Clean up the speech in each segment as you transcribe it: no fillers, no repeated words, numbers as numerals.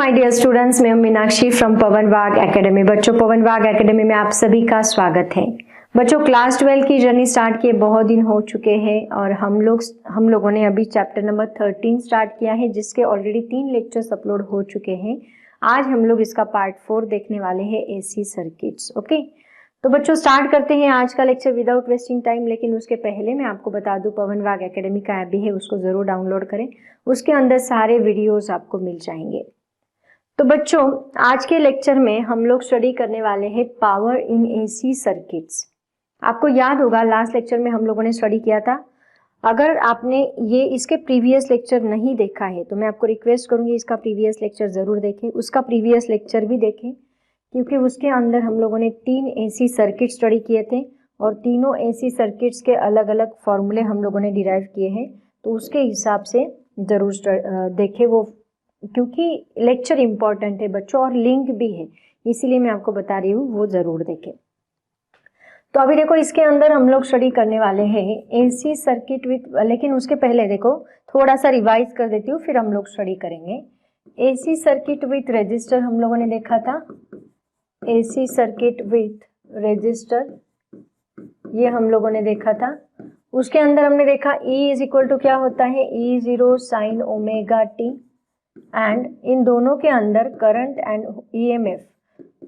My dear students, मैं Meenakshi from पवन वाग academy. बच्चों, पवन वाग एकेडमी में आप सभी का स्वागत है। बच्चों, क्लास 12 की जर्नी स्टार्ट किए बहुत दिन हो चुके हैं और हम लोगों ने अभी चैप्टर नंबर 13 स्टार्ट किया है, जिसके ऑलरेडी 3 लेक्चर्स अपलोड हो चुके हैं। आज हम लोग इसका पार्ट 4 देखने वाले हैं, एसी सर्किट्स। ओके, तो बच्चों स्टार्ट करते हैं आज का लेक्चर विदाउट वेस्टिंग टाइम। लेकिन उसके पहले मैं आपको बता दूं, पवन वाग एकेडमी का ऐप भी है, उसको जरूर डाउनलोड करें। उसके अंदर सारे वीडियोस आपको मिल जाएंगे। तो बच्चों, आज के लेक्चर में हम लोग स्टडी करने वाले हैं पावर इन एसी सर्किट्स। आपको याद होगा लास्ट लेक्चर में हम लोगों ने स्टडी किया था। अगर आपने ये इसके प्रीवियस लेक्चर नहीं देखा है तो मैं आपको रिक्वेस्ट करूंगी इसका प्रीवियस लेक्चर जरूर देखें, उसका प्रीवियस लेक्चर भी देखें, क्योंकि उसके अंदर हम लोगों ने 3 एसी सर्किट स्टडी किए थे और तीनों एसी सर्किट्स के अलग अलग फॉर्मूले हम लोगों ने डिराइव किए हैं। तो उसके हिसाब से जरूर देखें वो, क्योंकि लेक्चर इंपॉर्टेंट है बच्चों और लिंक भी है, इसीलिए मैं आपको बता रही हूँ, वो जरूर देखें। तो अभी देखो, इसके अंदर हम लोग स्टडी करने वाले हैं एसी सर्किट विथ, लेकिन उसके पहले देखो थोड़ा सा रिवाइज कर देती हूँ, फिर हम लोग स्टडी करेंगे। एसी सर्किट विथ रजिस्टर हम लोगों ने देखा था, एसी सर्किट विथ रजिस्टर ये हम लोगों ने देखा था। उसके अंदर हमने देखा E इज इक्वल टू क्या होता है, E0 sine omega T, and in दोनों के अंदर करंट एंड EMF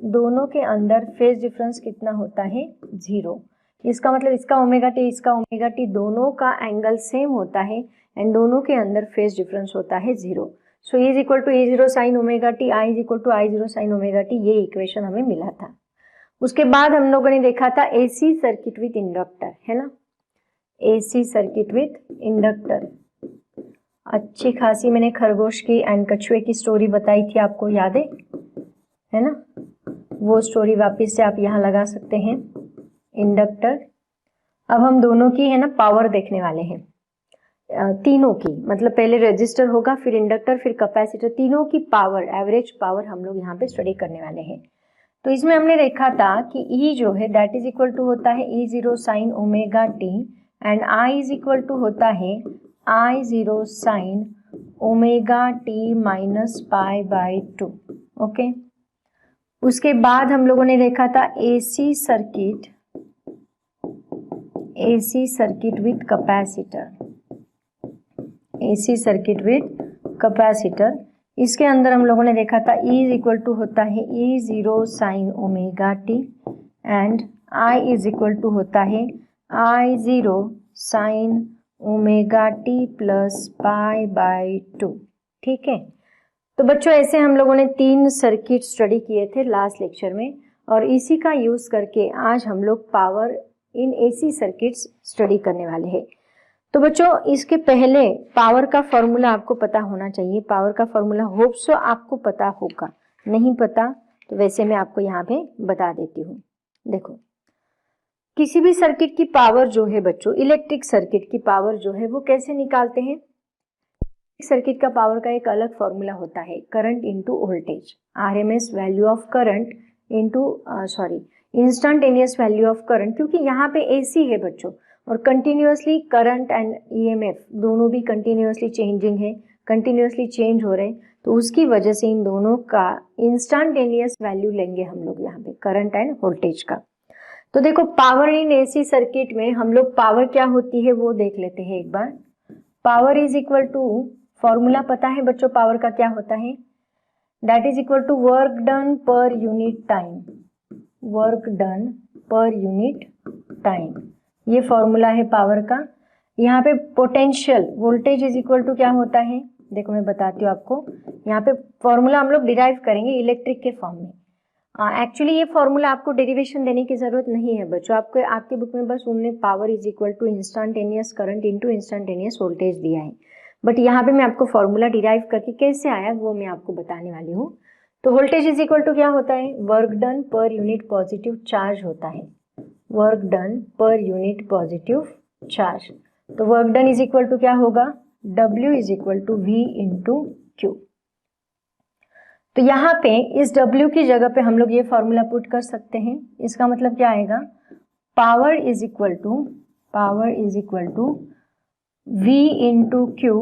दोनों के अंदर फेज डिफरेंस कितना होता है, 0। इसका मतलब इसका ओमेगा टी दोनों का एंगल सेम होता है एंड दोनों के अंदर फेज डिफरेंस होता है 0। So E is equal to E0 sine omega T, I is equal to I0 sine omega t, ये इक्वेशन हमें मिला था। उसके बाद हम लोगों ने देखा था एसी सर्किट विथ इंडक्टर, है ना, एसी सर्किट विथ इंडक्टर। अच्छी खासी मैंने खरगोश की एंड कछुए की स्टोरी बताई थी, आपको याद है ना, वो स्टोरी वापस से आप यहाँ लगा सकते हैं। इंडक्टर, अब हम दोनों की है ना पावर देखने वाले हैं, तीनों की, मतलब पहले रजिस्टर होगा, फिर इंडक्टर, फिर कैपेसिटर, तीनों की पावर, एवरेज पावर हम लोग यहाँ पे स्टडी करने वाले हैं। तो इसमें हमने देखा था कि E जो है दैट इज इक्वल टू होता है E0 sine omega T and I is equal to होता है I0 sine omega T minus pi by 2। Okay, उसके बाद हम लोगों ने देखा था AC circuit with capacitor, AC circuit with capacitor. इसके अंदर हम लोगों ने देखा था E इज इक्वल टू होता है E0 sine omega T and I is equal to होता है I0 sine omega T plus pi by 2। ठीक है, तो बच्चों ऐसे हम लोगों ने 3 सर्किट स्टडी किए थे लास्ट लेक्चर में और इसी का यूज करके आज हम लोग power in AC circuits study करने वाले हैं। तो बच्चों, इसके पहले पावर का फॉर्मूला आपको पता होना चाहिए। पावर का फॉर्मूला होप सो आपको पता होगा, नहीं पता तो वैसे मैं आपको यहाँ पे बता देती हूँ। देखो, किसी भी सर्किट की पावर जो है बच्चों, इलेक्ट्रिक सर्किट की पावर जो है वो कैसे निकालते हैं। सर्किट का पावर का एक अलग फॉर्मूला होता है, current into voltage, RMS value of current into instantaneous value of current, क्योंकि यहाँ पे AC है बच्चों और कंटिन्यूअसली करंट एंड EMF दोनों भी कंटिन्यूअसली चेंजिंग है, कंटिन्यूअसली चेंज हो रहे हैं, तो उसकी वजह से इन दोनों का इंस्टेंटेनियस वैल्यू लेंगे हम लोग यहाँ पे, करंट एंड वोल्टेज का। तो देखो, पावर इन एसी सर्किट में हम लोग पावर क्या होती है वो देख लेते हैं एक बार। Power is equal to, formula पता है बच्चों पावर का क्या होता है, that is equal to work done per unit time, work done per unit time, ये फॉर्मूला है पावर का। यहाँ पे potential, voltage is equal to क्या होता है, देखो मैं बताती हूँ आपको, यहाँ पे फॉर्मूला हम लोग डिराइव करेंगे इलेक्ट्रिक के फॉर्म में। एक्चुअली ये फॉर्मूला आपको डेरिवेशन देने की जरूरत नहीं है बच्चों, आपको आपके बुक में बस उन्होंने power is equal to instantaneous current into instantaneous voltage दिया है, बट यहाँ पे मैं आपको फॉर्मूला डिराइव करके कैसे आया वो मैं आपको बताने वाली हूँ। तो वोल्टेज इज इक्वल टू क्या होता है, work done per unit positive charge होता है, work done per unit positive charge. तो work done is equal to क्या होगा, W is equal to V into Q। तो यहाँ पे इस W की जगह पे हम लोग ये फॉर्मूला पुट कर सकते हैं। इसका मतलब क्या आएगा, power is equal to V into Q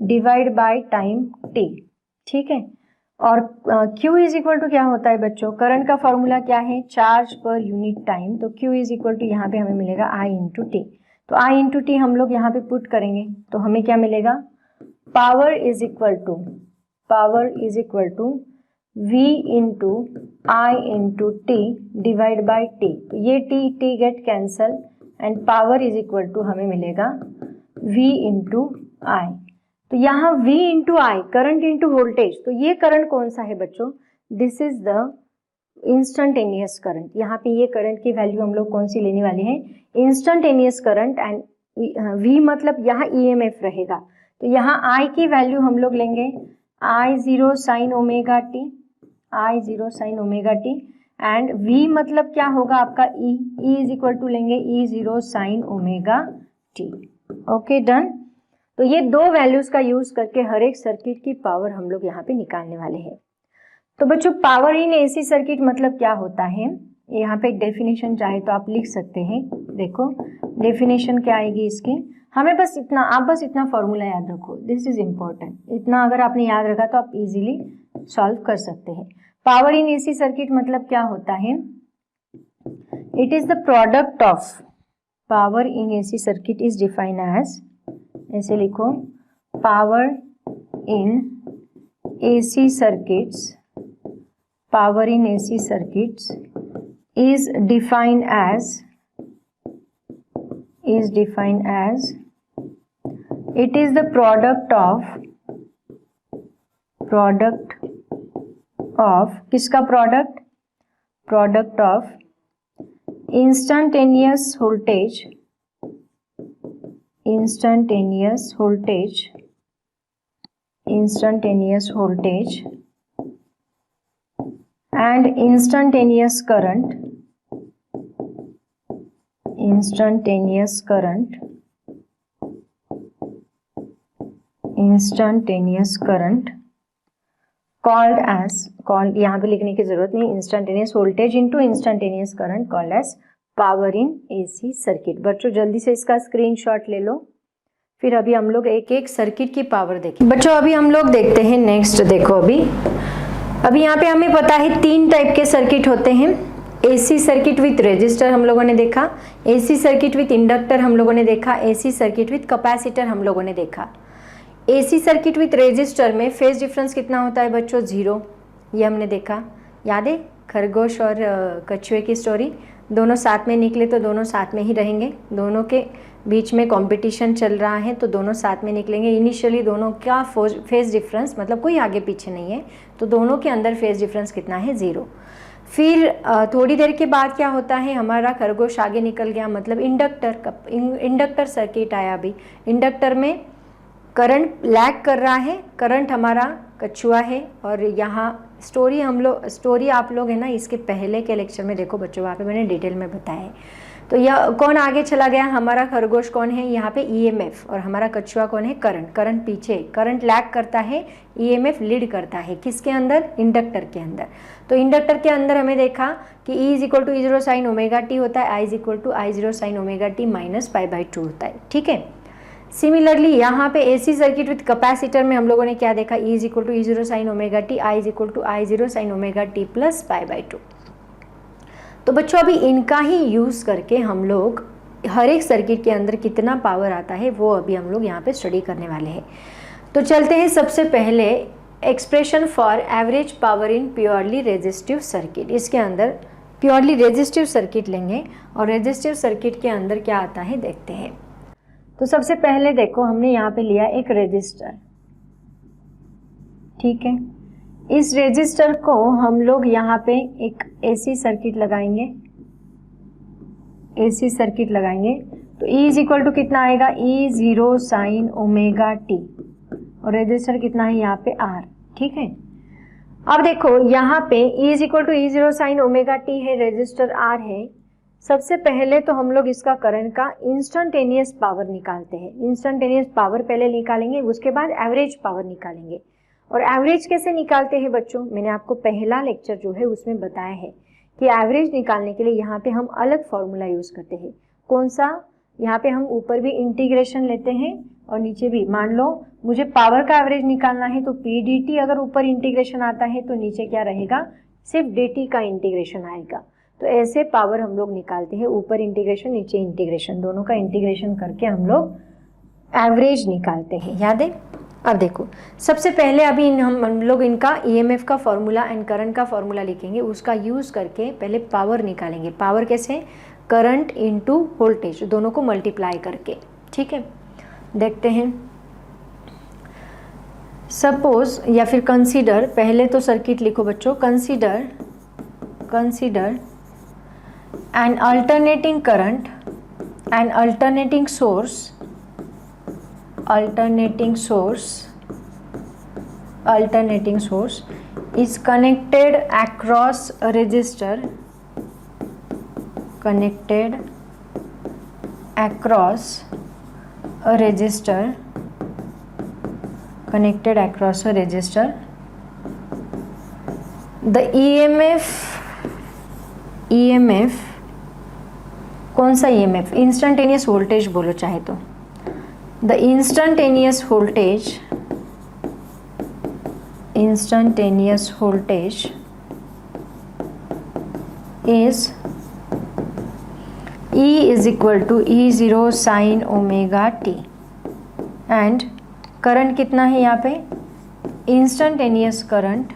divide by time T। ठीक है, और Q इज इक्वल टू क्या होता है बच्चों, करंट का फॉर्मूला क्या है, चार्ज पर यूनिट टाइम। तो Q इज इक्वल टू यहाँ पे हमें मिलेगा I इंटू टी। तो I इंटू टी हम लोग यहाँ पे पुट करेंगे तो हमें क्या मिलेगा, power is equal to V into I into t divide by t. तो ये t get cancel and power is equal to हमें मिलेगा V इंटू I। तो यहाँ V into I, current into voltage, तो ये करंट कौन सा है बच्चों, this is the instantaneous current. यहाँ पे ये करंट की वैल्यू हम लोग कौन सी लेने वाले हैं, इंस्टंटेनियस करंट। एंड V मतलब यहाँ EMF रहेगा, तो यहाँ I की वैल्यू हम लोग लेंगे I0 sine omega T, I0 sine omega T. And V मतलब क्या होगा आपका E इज इक्वल टू लेंगे E0 sine omega t. Okay done. तो ये दो वैल्यूज का यूज करके हर एक सर्किट की पावर हम लोग यहाँ पे निकालने वाले हैं। तो बच्चों पावर इन एसी सर्किट मतलब क्या होता है, यहाँ पे डेफिनेशन चाहे तो आप लिख सकते हैं। देखो डेफिनेशन क्या आएगी इसकी, हमें बस इतना, आप बस इतना फॉर्मूला याद रखो, दिस इज इम्पोर्टेंट। इतना अगर आपने याद रखा तो आप इजीली सॉल्व कर सकते हैं। पावर इन एसी सर्किट मतलब क्या होता है, it is the product of, power in AC circuit is defined as, ऐसे लिखो, power in AC circuits, power in AC circuits is defined as, it is the product of किसका product, product of instantaneous voltage and instantaneous current called as, called यहाँ पे लिखने की जरूरत नहीं, instantaneous voltage into instantaneous current called as power in AC circuit. बच्चों जल्दी से इसका स्क्रीनशॉट ले लो, फिर अभी हम लोग एक एक सर्किट की पावर देखें। बच्चों अभी हम लोग देखते हैं नेक्स्ट। देखो अभी यहाँ पे हमें पता है तीन टाइप के सर्किट होते हैं, एसी सर्किट विथ रेजिस्टर हम लोगों ने देखा, एसी सर्किट विथ इंडक्टर हम लोगों ने देखा, एसी सर्किट विथ कैपेसिटर हम लोगों ने देखा। एसी सर्किट विथ रेजिस्टर में फेज डिफरेंस कितना होता है बच्चों, 0, ये हमने देखा। याद है खरगोश और कछुए की स्टोरी, दोनों साथ में निकले तो दोनों साथ में ही रहेंगे, दोनों के बीच में कंपटीशन चल रहा है तो दोनों साथ में निकलेंगे। इनिशियली दोनों का फेज डिफरेंस मतलब कोई आगे पीछे नहीं है, तो दोनों के अंदर फेज डिफरेंस कितना है, 0। फिर थोड़ी देर के बाद क्या होता है, हमारा खरगोश आगे निकल गया, मतलब इंडक्टर सर्किट आया। अभी इंडक्टर में करंट लैग कर रहा है, करंट हमारा कछुआ है। और यहाँ स्टोरी आप लोग है ना इसके पहले के लेक्चर में देखो बच्चों, वहाँ पे मैंने डिटेल में बताया है। तो यह कौन आगे चला गया, हमारा खरगोश कौन है यहाँ पे, EMF, और हमारा कछुआ कौन है, करंट पीछे, करंट लैग करता है, EMF लीड करता है, किसके अंदर, इंडक्टर के अंदर। तो इंडक्टर के अंदर हमें देखा कि E is equal to E0 sine omega T होता है, I is equal to I0 sine omega T minus pi होता है, ठीक है। सिमिलरली यहाँ पे एसी सर्किट विथ कैपेसिटर में हम लोगों ने क्या देखा, E is equal to E0 sine omega T, I is equal to I0 sine omega T plus pi. तो बच्चों अभी इनका ही यूज़ करके हम लोग हर एक सर्किट के अंदर कितना पावर आता है वो अभी हम लोग यहाँ पे स्टडी करने वाले हैं। तो चलते हैं सबसे पहले expression for average power in purely resistive circuit. इसके अंदर प्योरली रेजिस्टिव सर्किट लेंगे और रेजिस्टिव सर्किट के अंदर क्या आता है देखते हैं। तो सबसे पहले देखो हमने यहाँ पे लिया एक रेजिस्टर, ठीक है। इस रेजिस्टर को हम लोग यहाँ पे एक एसी सर्किट लगाएंगे, एसी सर्किट लगाएंगे। तो E इज इक्वल टू कितना आएगा, E0 साइन ओमेगा टी, और रेजिस्टर कितना है यहाँ पे R, ठीक है। अब देखो यहाँ पे E is equal to E0 sine omega t है, रेजिस्टर R है। सबसे पहले तो हम लोग इसका करंट का इंस्टेंटेनियस पावर निकालते हैं। इंस्टेंटेनियस पावर पहले निकालेंगे, उसके बाद एवरेज पावर निकालेंगे। और एवरेज कैसे निकालते हैं बच्चों, मैंने आपको पहला लेक्चर जो है उसमें बताया है कि एवरेज निकालने के लिए यहाँ पे हम अलग फॉर्मूला यूज़ करते हैं। कौन सा, यहाँ पे हम ऊपर भी इंटीग्रेशन लेते हैं और नीचे भी। मान लो मुझे पावर का एवरेज निकालना है तो पी डी टी, अगर ऊपर इंटीग्रेशन आता है तो नीचे क्या रहेगा, सिर्फ डी टी का इंटीग्रेशन आएगा। तो ऐसे पावर हम लोग निकालते हैं, ऊपर इंटीग्रेशन नीचे इंटीग्रेशन, दोनों का इंटीग्रेशन करके हम लोग एवरेज निकालते हैं, याद है। अब देखो, सबसे पहले अभी हम लोग इनका ईएमएफ का फॉर्मूला एंड करंट का फॉर्मूला लिखेंगे, उसका यूज़ करके पहले पावर निकालेंगे। पावर कैसे, करंट इनटू वोल्टेज, दोनों को मल्टीप्लाई करके, ठीक है। देखते हैं, सपोज या फिर कंसीडर, पहले तो सर्किट लिखो बच्चों, consider N alternating current and alternating source is connected across a resistor, the EMF कौन सा EMF, इंस्टेंटेनियस वोल्टेज बोलो चाहे तो, the instantaneous voltage is E is equal to E0 sin omega t, and current कितना है यहाँ पे, instantaneous current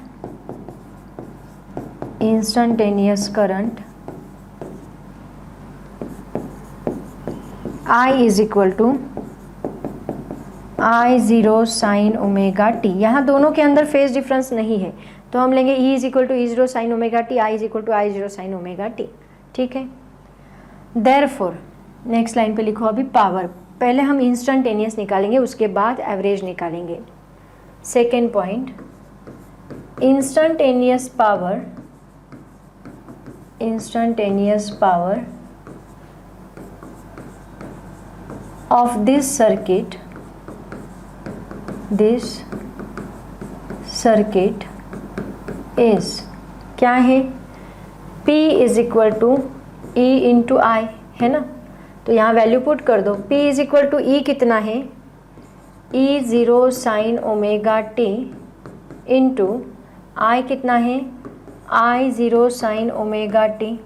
I is equal to I0 sin omega T. यहाँ दोनों के अंदर फेज डिफरेंस नहीं है तो हम लेंगे E is equal to E0 sin omega T, I is equal to I0 sin omega t, ठीक है। देयरफॉर नेक्स्ट लाइन पे लिखो अभी पावर, पहले हम इंस्टेंटेनियस निकालेंगे उसके बाद एवरेज निकालेंगे। Second point, instantaneous power of this circuit is क्या है, P is equal to E into I, है ना। तो यहाँ वैल्यू पुट कर दो, P is equal to E कितना है, E0 sine omega T into I कितना है, I0 साइन ओमेगा टी।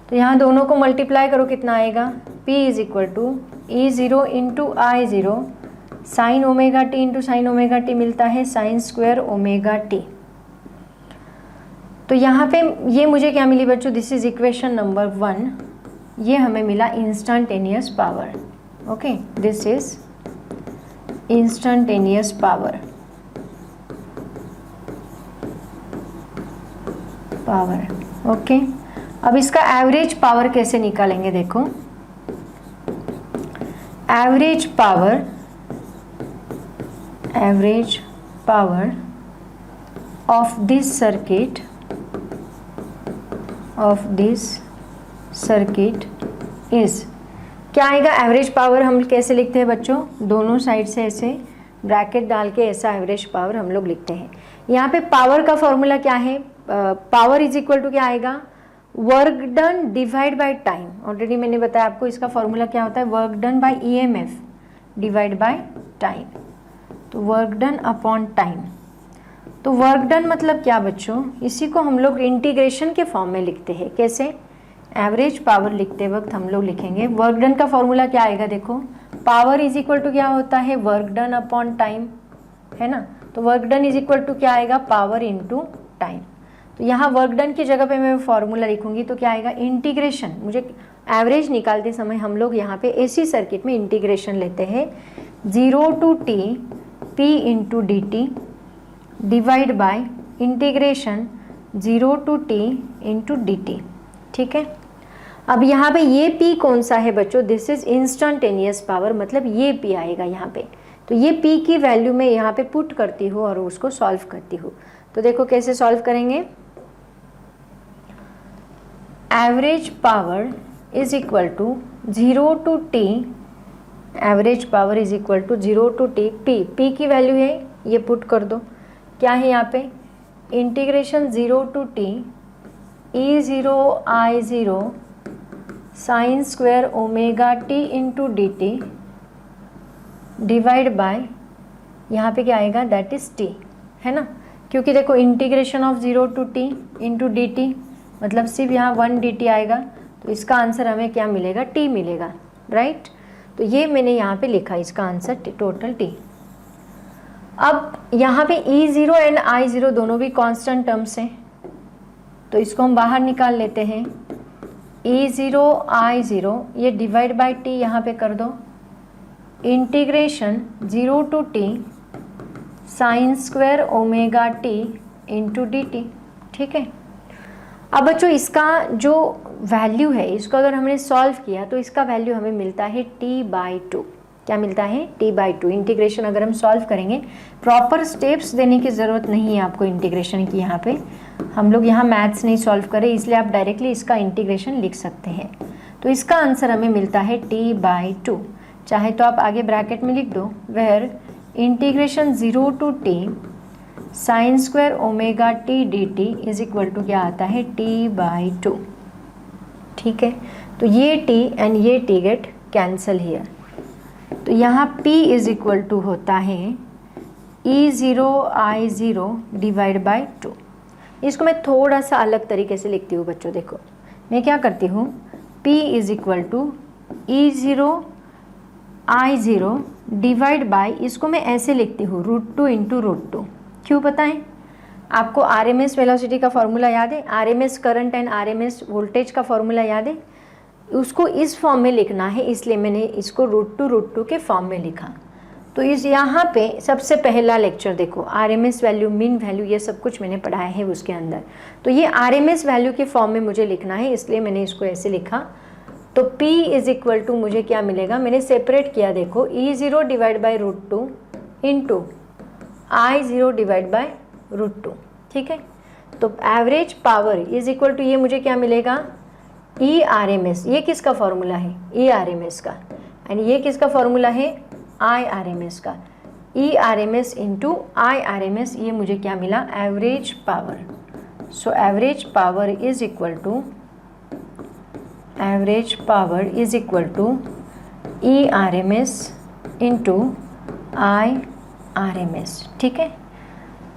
तो यहाँ दोनों को मल्टीप्लाई करो, कितना आएगा, P is equal to E0 into I0 sine omega T into sine omega t मिलता है साइन स्क्वायर ओमेगा टी। तो यहाँ पे ये मुझे क्या मिली बच्चों, दिस इज इक्वेशन नंबर 1, ये हमें मिला instantaneous power. Okay, this is instantaneous power. Okay, अब इसका एवरेज पावर कैसे निकालेंगे, देखो average power of this circuit is क्या आएगा, एवरेज पावर हम कैसे लिखते हैं बच्चों, दोनों साइड से ऐसे ब्रैकेट डाल के ऐसा एवरेज पावर हम लोग लिखते हैं। यहाँ पे पावर का फॉर्मूला क्या है, पावर इज इक्वल टू क्या आएगा, work done divide by time. Already मैंने बताया आपको इसका फॉर्मूला क्या होता है, work done by EMF divide by time. तो वर्क डन अपॉन टाइम, तो वर्क डन मतलब क्या बच्चों, इसी को हम लोग इंटीग्रेशन के फॉर्म में लिखते हैं। कैसे, एवरेज पावर लिखते वक्त हम लोग लिखेंगे वर्क डन का फॉर्मूला क्या आएगा, देखो पावर इज इक्वल टू क्या होता है, वर्क डन अपॉन टाइम, है ना। तो work done is equal to क्या आएगा, पावर इनटू टाइम। तो यहाँ वर्क डन की जगह पे मैं फॉर्मूला लिखूंगी तो क्या आएगा, इंटीग्रेशन। मुझे एवरेज निकालते समय हम लोग यहाँ पे एसी सर्किट में इंटीग्रेशन लेते हैं, 0 to t p into D t divide by integration 0 to t into D T, ठीक है। अब यहाँ पे ये p कौन सा है बच्चों, दिस इज इंस्टेंटेनियस पावर, मतलब ये p आएगा यहाँ पे। तो ये p की वैल्यू मैं यहाँ पे पुट करती हूँ और उसको सॉल्व करती हूँ। तो देखो कैसे सॉल्व करेंगे, average power is equal to 0 to t, average power is equal to 0 to t, p की वैल्यू है ये पुट कर दो, क्या है यहाँ पे, integration 0 to t E0 I0 sine square omega t into D t divide by यहाँ पे क्या आएगा, दैट इज़ टी, है ना, क्योंकि देखो integration of 0 to t into D t, मतलब सिर्फ यहाँ 1 डी टी आएगा, तो इसका आंसर हमें क्या मिलेगा, टी मिलेगा, राइट। तो ये मैंने यहाँ पे लिखा इसका आंसर टोटल टी। अब यहाँ पे E0 एंड I0 दोनों भी कांस्टेंट टर्म्स हैं, तो इसको हम बाहर निकाल लेते हैं। E0 I0 ये डिवाइड बाय टी यहाँ पे कर दो, integration 0 to T sine square omega T into D T, ठीक है। अब बच्चों इसका जो वैल्यू है, इसको अगर हमने सॉल्व किया तो इसका वैल्यू हमें मिलता है t/2। क्या मिलता है, t/2। इंटीग्रेशन अगर हम सॉल्व करेंगे, प्रॉपर स्टेप्स देने की ज़रूरत नहीं है आपको इंटीग्रेशन की। यहाँ पे हम लोग यहाँ मैथ्स नहीं सॉल्व करें, इसलिए आप डायरेक्टली इसका इंटीग्रेशन लिख सकते हैं। तो इसका आंसर हमें मिलता है t/2। चाहे तो आप आगे ब्रैकेट में लिख दो, where integration 0 to T sine square omega t d t is equal to क्या आता है, t/2, ठीक है। तो ये t एंड ये t गेट कैंसल हियर, तो यहाँ p इज इक्वल टू होता है E0 I0 डिवाइड बाय 2। इसको मैं थोड़ा सा अलग तरीके से लिखती हूँ बच्चों। देखो मैं क्या करती हूँ, p is equal to E0 I0 divide by, इसको मैं ऐसे लिखती हूँ √2 इंटू √2। क्यों बताएं, आपको RMS वेलोसिटी का फॉर्मूला याद है, RMS current and RMS voltage का फॉर्मूला याद है, उसको इस फॉर्म में लिखना है, इसलिए मैंने इसको √2 के फॉर्म में लिखा। तो इस यहाँ पे सबसे पहला लेक्चर देखो, RMS वैल्यू, मीन वैल्यू, ये सब कुछ मैंने पढ़ाया है उसके अंदर। तो ये RMS वैल्यू के फॉर्म में मुझे लिखना है, इसलिए मैंने इसको ऐसे लिखा। तो P इज इक्वल टू मुझे क्या मिलेगा, मैंने सेपरेट किया, देखो E0 divide by √2 into I0 divide by √2, ठीक है। तो average power is equal to, ये मुझे क्या मिलेगा, ERMS, ये किसका फॉर्मूला है, ERMS का, एंड ये किसका फॉर्मूला है, IRMS का। ERMS इंटू IRMS, ये मुझे क्या मिला, average power. So average power is equal to, average power is equal to ERMS into IRMS, ठीक है।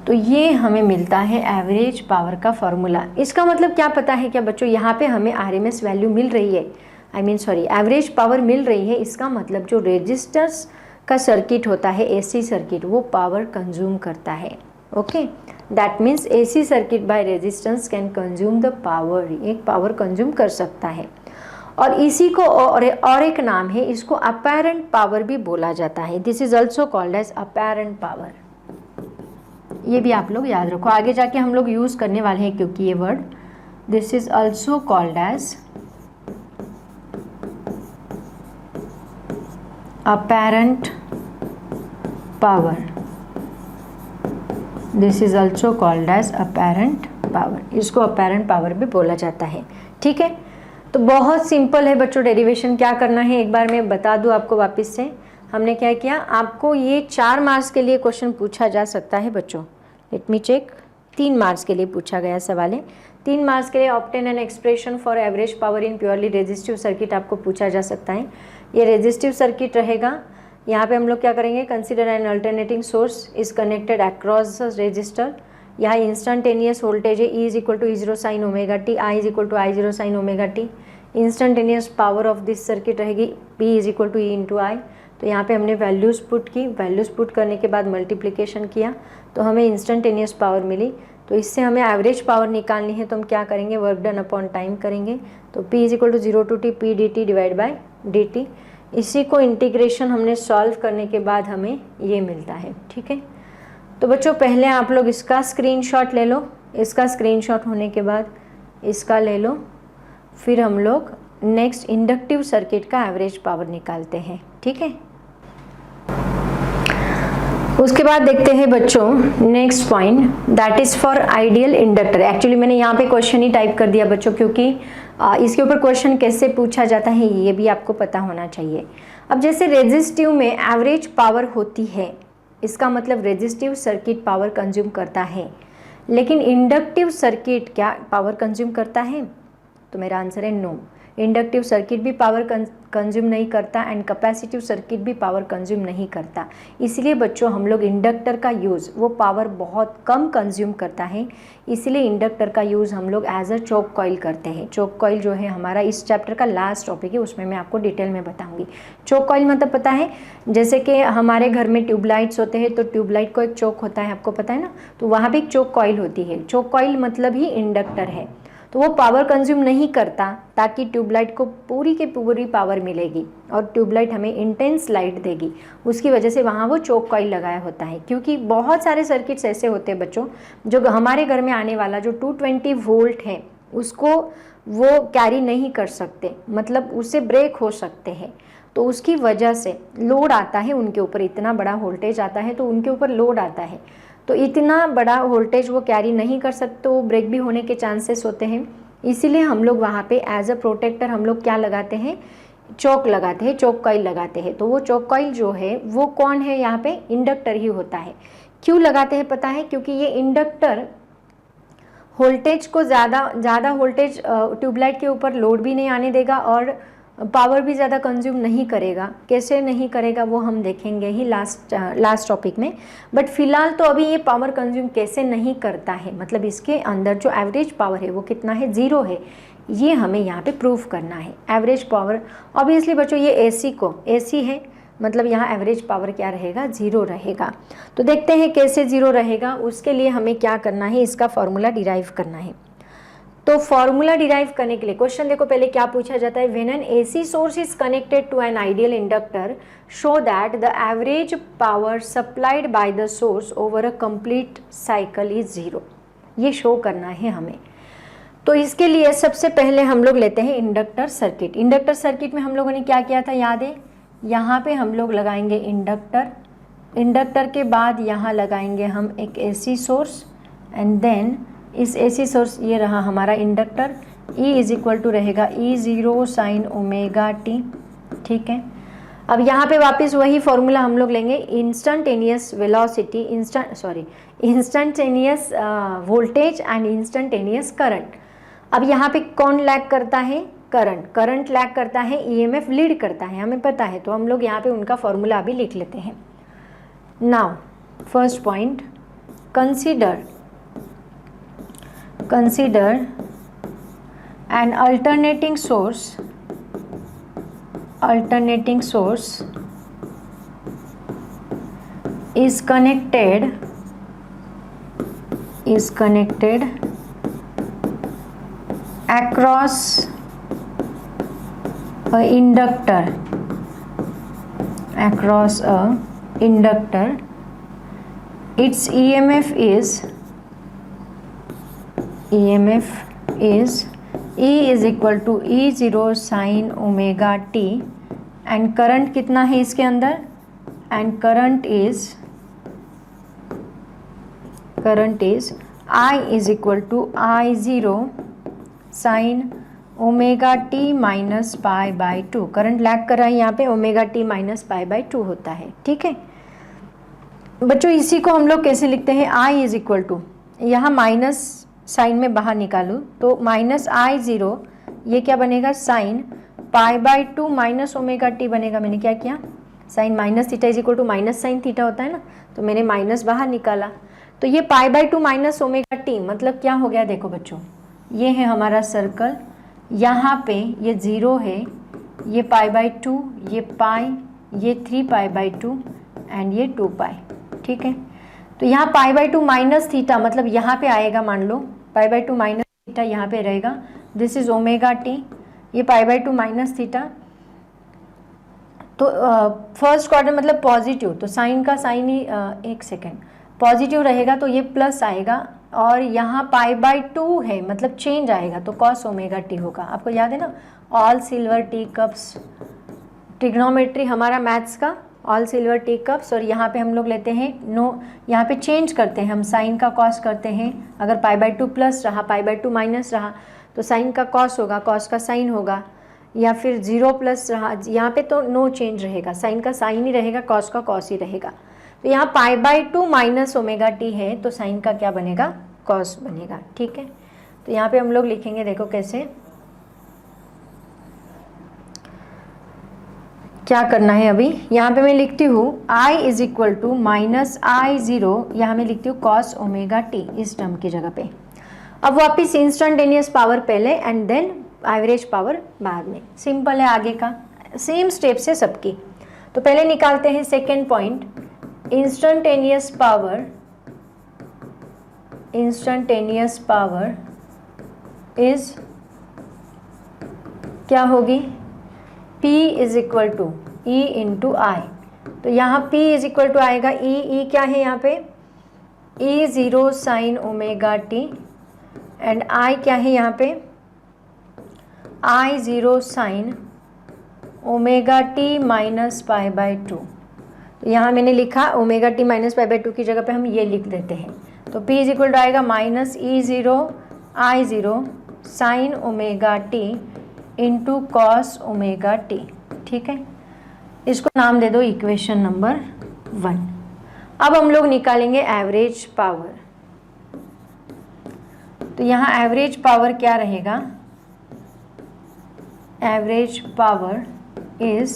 तो ये हमें मिलता है एवरेज पावर का फॉर्मूला। इसका मतलब क्या पता है क्या बच्चों, यहाँ पे हमें RMS वैल्यू मिल रही है, एवरेज पावर मिल रही है। इसका मतलब जो रेजिस्टर्स का सर्किट होता है, AC सर्किट, वो पावर कंज्यूम करता है, okay. That means AC circuit by resistance can consume the power, एक पावर कंज्यूम कर सकता है। और इसी को और एक नाम है, इसको अपैरेंट पावर भी बोला जाता है। This is also called as apparent power. ये भी आप लोग याद रखो, आगे जाके हम लोग यूज करने वाले हैं, क्योंकि ये word, this is also called as apparent power. This is also called as apparent power. इसको अपैरेंट पावर भी बोला जाता है, ठीक है। तो बहुत सिंपल है बच्चों, डेरिवेशन क्या करना है एक बार मैं बता दूं आपको वापस से। हमने क्या किया, आपको ये 4 मार्क्स के लिए क्वेश्चन पूछा जा सकता है बच्चों। लेट मी चेक, 3 मार्क्स के लिए पूछा गया सवाल है। 3 मार्क्स के लिए obtain an expression for average power in purely resistive circuit आपको पूछा जा सकता है। ये रेजिस्टिव सर्किट रहेगा। यहाँ पे हम लोग क्या करेंगे, consider an alternating source is connected across resistor. यहाँ इंस्टंटेनियस वोल्टेज है, E is equal to E0 sine omega T, I is equal to I0 sine omega t. Instantaneous power of this circuit रहेगी P is equal to E into I। तो यहाँ पे हमने values put की, values put करने के बाद multiplication किया तो हमें इंस्टंटेनियस पावर मिली। तो इससे हमें एवरेज पावर निकालनी है, तो हम क्या करेंगे, वर्क डन अपॉन टाइम करेंगे। तो P is equal to 0 to T P dt divide by dt। इसी को इंटीग्रेशन हमने सॉल्व करने के बाद हमें ये मिलता है, ठीक है। तो बच्चों पहले आप लोग इसका स्क्रीनशॉट ले लो, इसका स्क्रीनशॉट होने के बाद इसका ले लो, फिर हम लोग नेक्स्ट इंडक्टिव सर्किट का एवरेज पावर निकालते हैं, ठीक है। उसके बाद देखते हैं बच्चों next point, that is for ideal inductor. Actually मैंने यहाँ पे क्वेश्चन ही टाइप कर दिया बच्चों, क्योंकि इसके ऊपर क्वेश्चन कैसे पूछा जाता है ये भी आपको पता होना चाहिए। अब जैसे रेजिस्टिव में एवरेज पावर होती है, इसका मतलब रेजिस्टिव सर्किट पावर कंज्यूम करता है, लेकिन इंडक्टिव सर्किट क्या पावर कंज्यूम करता है? तो मेरा आंसर है नो। इंडक्टिव सर्किट भी पावर कंज्यूम नहीं करता एंड कैपेसिटिव सर्किट भी पावर कंज्यूम नहीं करता। इसलिए बच्चों हम लोग इंडक्टर का यूज़, वो पावर बहुत कम कंज्यूम करता है, इसलिए इंडक्टर का यूज़ हम लोग एज अ चोक कॉइल करते हैं। चोक कॉइल जो है हमारा इस चैप्टर का लास्ट टॉपिक है, उसमें मैं आपको डिटेल में बताऊंगी। चोक कॉइल मतलब पता है, जैसे कि हमारे घर में ट्यूबलाइट्स होते हैं तो ट्यूबलाइट को एक चोक होता है, आपको पता है ना, तो वहाँ भी एक चोक कॉइल होती है। चोक कॉइल मतलब ही इंडक्टर है। तो वो पावर कंज्यूम नहीं करता ताकि ट्यूबलाइट को पूरी की पूरी पावर मिलेगी और ट्यूबलाइट हमें इंटेंस लाइट देगी, उसकी वजह से वहाँ वो चोक कॉइल लगाया होता है। क्योंकि बहुत सारे सर्किट्स ऐसे होते हैं बच्चों, जो हमारे घर में आने वाला जो 220 वोल्ट है उसको वो कैरी नहीं कर सकते, मतलब उससे ब्रेक हो सकते हैं। तो उसकी वजह से लोड आता है उनके ऊपर, इतना बड़ा वोल्टेज आता है तो उनके ऊपर लोड आता है, तो इतना बड़ा वोल्टेज वो कैरी नहीं कर सकते, तो ब्रेक भी होने के चांसेस होते हैं। इसीलिए हम लोग वहाँ पे एज अ प्रोटेक्टर हम लोग क्या लगाते हैं, चोक लगाते हैं, चोक कॉइल लगाते हैं। तो वो चोक कॉइल जो है वो कौन है, यहाँ पे इंडक्टर ही होता है। क्यों लगाते हैं पता है, क्योंकि ये इंडक्टर वोल्टेज को ज़्यादा वोल्टेज ट्यूबलाइट के ऊपर लोड भी नहीं आने देगा और पावर भी ज़्यादा कंज्यूम नहीं करेगा। कैसे नहीं करेगा वो हम देखेंगे ही लास्ट टॉपिक में। बट फिलहाल तो अभी ये पावर कंज्यूम कैसे नहीं करता है, मतलब इसके अंदर जो एवरेज पावर है वो कितना है, 0 है, ये हमें यहाँ पे प्रूफ करना है। एवरेज पावर ऑब्वियसली बच्चों ये एसी है, मतलब यहाँ एवरेज पावर क्या रहेगा, 0 रहेगा। तो देखते हैं कैसे 0 रहेगा। उसके लिए हमें क्या करना है, इसका फॉर्मूला डिराइव करना है। तो फॉर्मूला डिराइव करने के लिए क्वेश्चन देखो पहले क्या पूछा जाता है, when an AC source is connected to an ideal inductor show that the average power supplied by the source over a complete cycle is 0। ये शो करना है हमें। तो इसके लिए सबसे पहले हम लोग लेते हैं इंडक्टर सर्किट। इंडक्टर सर्किट में हम लोगों ने क्या किया था याद है, यहाँ पे हम लोग लगाएंगे इंडक्टर के बाद यहाँ लगाएंगे हम एक एसी सोर्स एंड देन इस एसी सोर्स, ये रहा हमारा inductor, E is equal to रहेगा E0 साइन ओमेगा टी। ठीक है, अब यहाँ पे वापस वही फॉर्मूला हम लोग लेंगे, instantaneous velocity, instantaneous voltage and instantaneous current. अब यहाँ पे कौन लैग करता है, करंट लैग करता है, EMF लीड करता है, हमें पता है। तो हम लोग यहाँ पे उनका फॉर्मूला अभी लिख लेते हैं। Now first point, consider an alternating source is connected across a inductor, its EMF is E is equal to E0 sin omega t and current कितना है इसके अंदर, and current is I is equal to I0 sin omega t minus pi by 2। Current lag कर रहा है यहाँ पे, omega t minus pi by 2 होता है। ठीक है बच्चों, इसी को हम लोग कैसे लिखते हैं, I इज इक्वल टू, यहाँ माइनस साइन में बाहर निकालूँ तो माइनस I0, ये क्या बनेगा, sine pi by 2 minus omega t बनेगा। मैंने क्या किया, sine minus theta is equal to minus sine theta होता है ना, तो मैंने माइनस बाहर निकाला। तो ये पाई बाई 2 माइनस ओमेगा टी मतलब क्या हो गया, देखो बच्चों ये है हमारा सर्कल, यहाँ पे ये 0 है, ये पाई बाई 2, ये पाई, ये 3 पाई बाई 2 एंड ये 2 पाई। ठीक है, तो यहाँ पाई बाई 2 माइनस थीटा मतलब यहाँ पे आएगा, मान लो पाई बाई 2 माइनस थीटा यहाँ पे रहेगा, दिस इज ओमेगा टी, ये पाई बाई 2 माइनस थीटा। तो फर्स्ट क्वाड्रेंट मतलब पॉजिटिव, तो साइन का साइन ही एक सेकेंड पॉजिटिव रहेगा तो ये प्लस आएगा, और यहाँ पाई बाई 2 है मतलब चेंज आएगा तो कॉस ओमेगा टी होगा। आपको याद है ना, all silver T cups, trigonometry हमारा मैथ्स का, ऑल सिल्वर टी कप्स। और यहाँ पे हम लोग लेते हैं यहाँ पे चेंज करते हैं हम, साइन का कॉस करते हैं। अगर पाई बाई 2 प्लस रहा, पाई बाई 2 माइनस रहा तो साइन का कॉस होगा, कॉस का साइन होगा, या फिर 0 प्लस रहा, यहाँ पे तो नो चेंज रहेगा, साइन का साइन ही रहेगा, कॉस का कॉस ही रहेगा। तो यहाँ पाई बाई 2 माइनस ओमेगा टी है तो साइन का क्या बनेगा, कॉस बनेगा। ठीक है, तो यहाँ पे हम लोग लिखेंगे, देखो कैसे, क्या करना है अभी, यहाँ पे मैं लिखती हूँ I is equal to minus I0, यहाँ मैं लिखती हूँ कॉस ओमेगा टी इस टर्म की जगह पे। अब वापिस इंस्टंटेनियस पावर पहले एंड देन एवरेज पावर बाद में। सिंपल है, आगे का सेम स्टेप से सबकी। तो पहले निकालते हैं second point, instantaneous power is क्या होगी, P is equal to E into I. तो यहाँ P इज इक्वल टू आएगा E क्या है यहाँ पे, E0 sine omega T, and I क्या है यहाँ पे, I0 sine omega T minus pi by 2। तो यहाँ मैंने लिखा omega T minus pi by 2 की जगह पे हम ये लिख देते हैं। तो P इज इक्वल टू आएगा minus E0 I0 sine omega T into cos omega t. ठीक है, इसको नाम दे दो इक्वेशन नंबर 1। अब हम लोग निकालेंगे एवरेज पावर। तो यहाँ एवरेज पावर क्या रहेगा, एवरेज पावर इज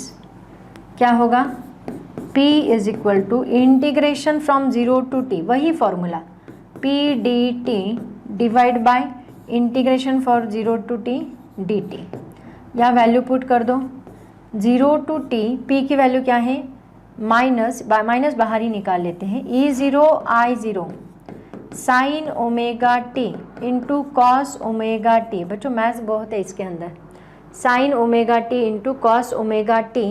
क्या होगा, P is equal to integration from 0 to t, वही formula P dt divide by integration for 0 to t dt। यहाँ वैल्यू पुट कर दो, 0 टू t, P की वैल्यू क्या है, माइनस बाहर ही निकाल लेते हैं, E0 I0 sine omega T into cos omega t. बच्चों मैथ्स बहुत है इसके अंदर, sign omega T into cos omega t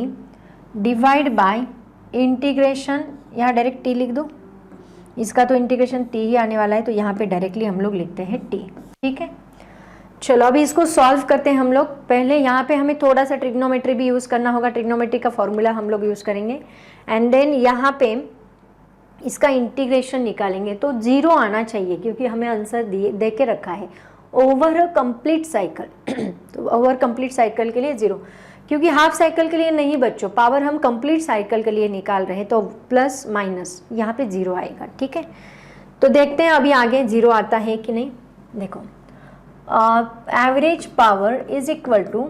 divide by integration, यहाँ डायरेक्ट t लिख दो, इसका तो इंटीग्रेशन t ही आने वाला है, तो यहाँ पे डायरेक्टली हम लोग लिखते हैं t। ठीक है, चलो अभी इसको सॉल्व करते हैं हम लोग। पहले यहाँ पे हमें थोड़ा सा ट्रिग्नोमेट्री भी यूज़ करना होगा, ट्रिग्नोमेट्री का फॉर्मूला हम लोग यूज़ करेंगे, एंड देन यहाँ पे इसका इंटीग्रेशन निकालेंगे। तो 0 आना चाहिए क्योंकि हमें आंसर दे के रखा है ओवर अ कंप्लीट साइकिल। तो ओवर कंप्लीट साइकिल के लिए 0, क्योंकि हाफ साइकिल के लिए नहीं बच्चों, पावर हम कंप्लीट साइकिल के लिए निकाल रहे हैं, तो प्लस माइनस यहाँ पे 0 आएगा। ठीक है, तो देखते हैं अभी आगे 0 आता है कि नहीं। देखो average power is equal to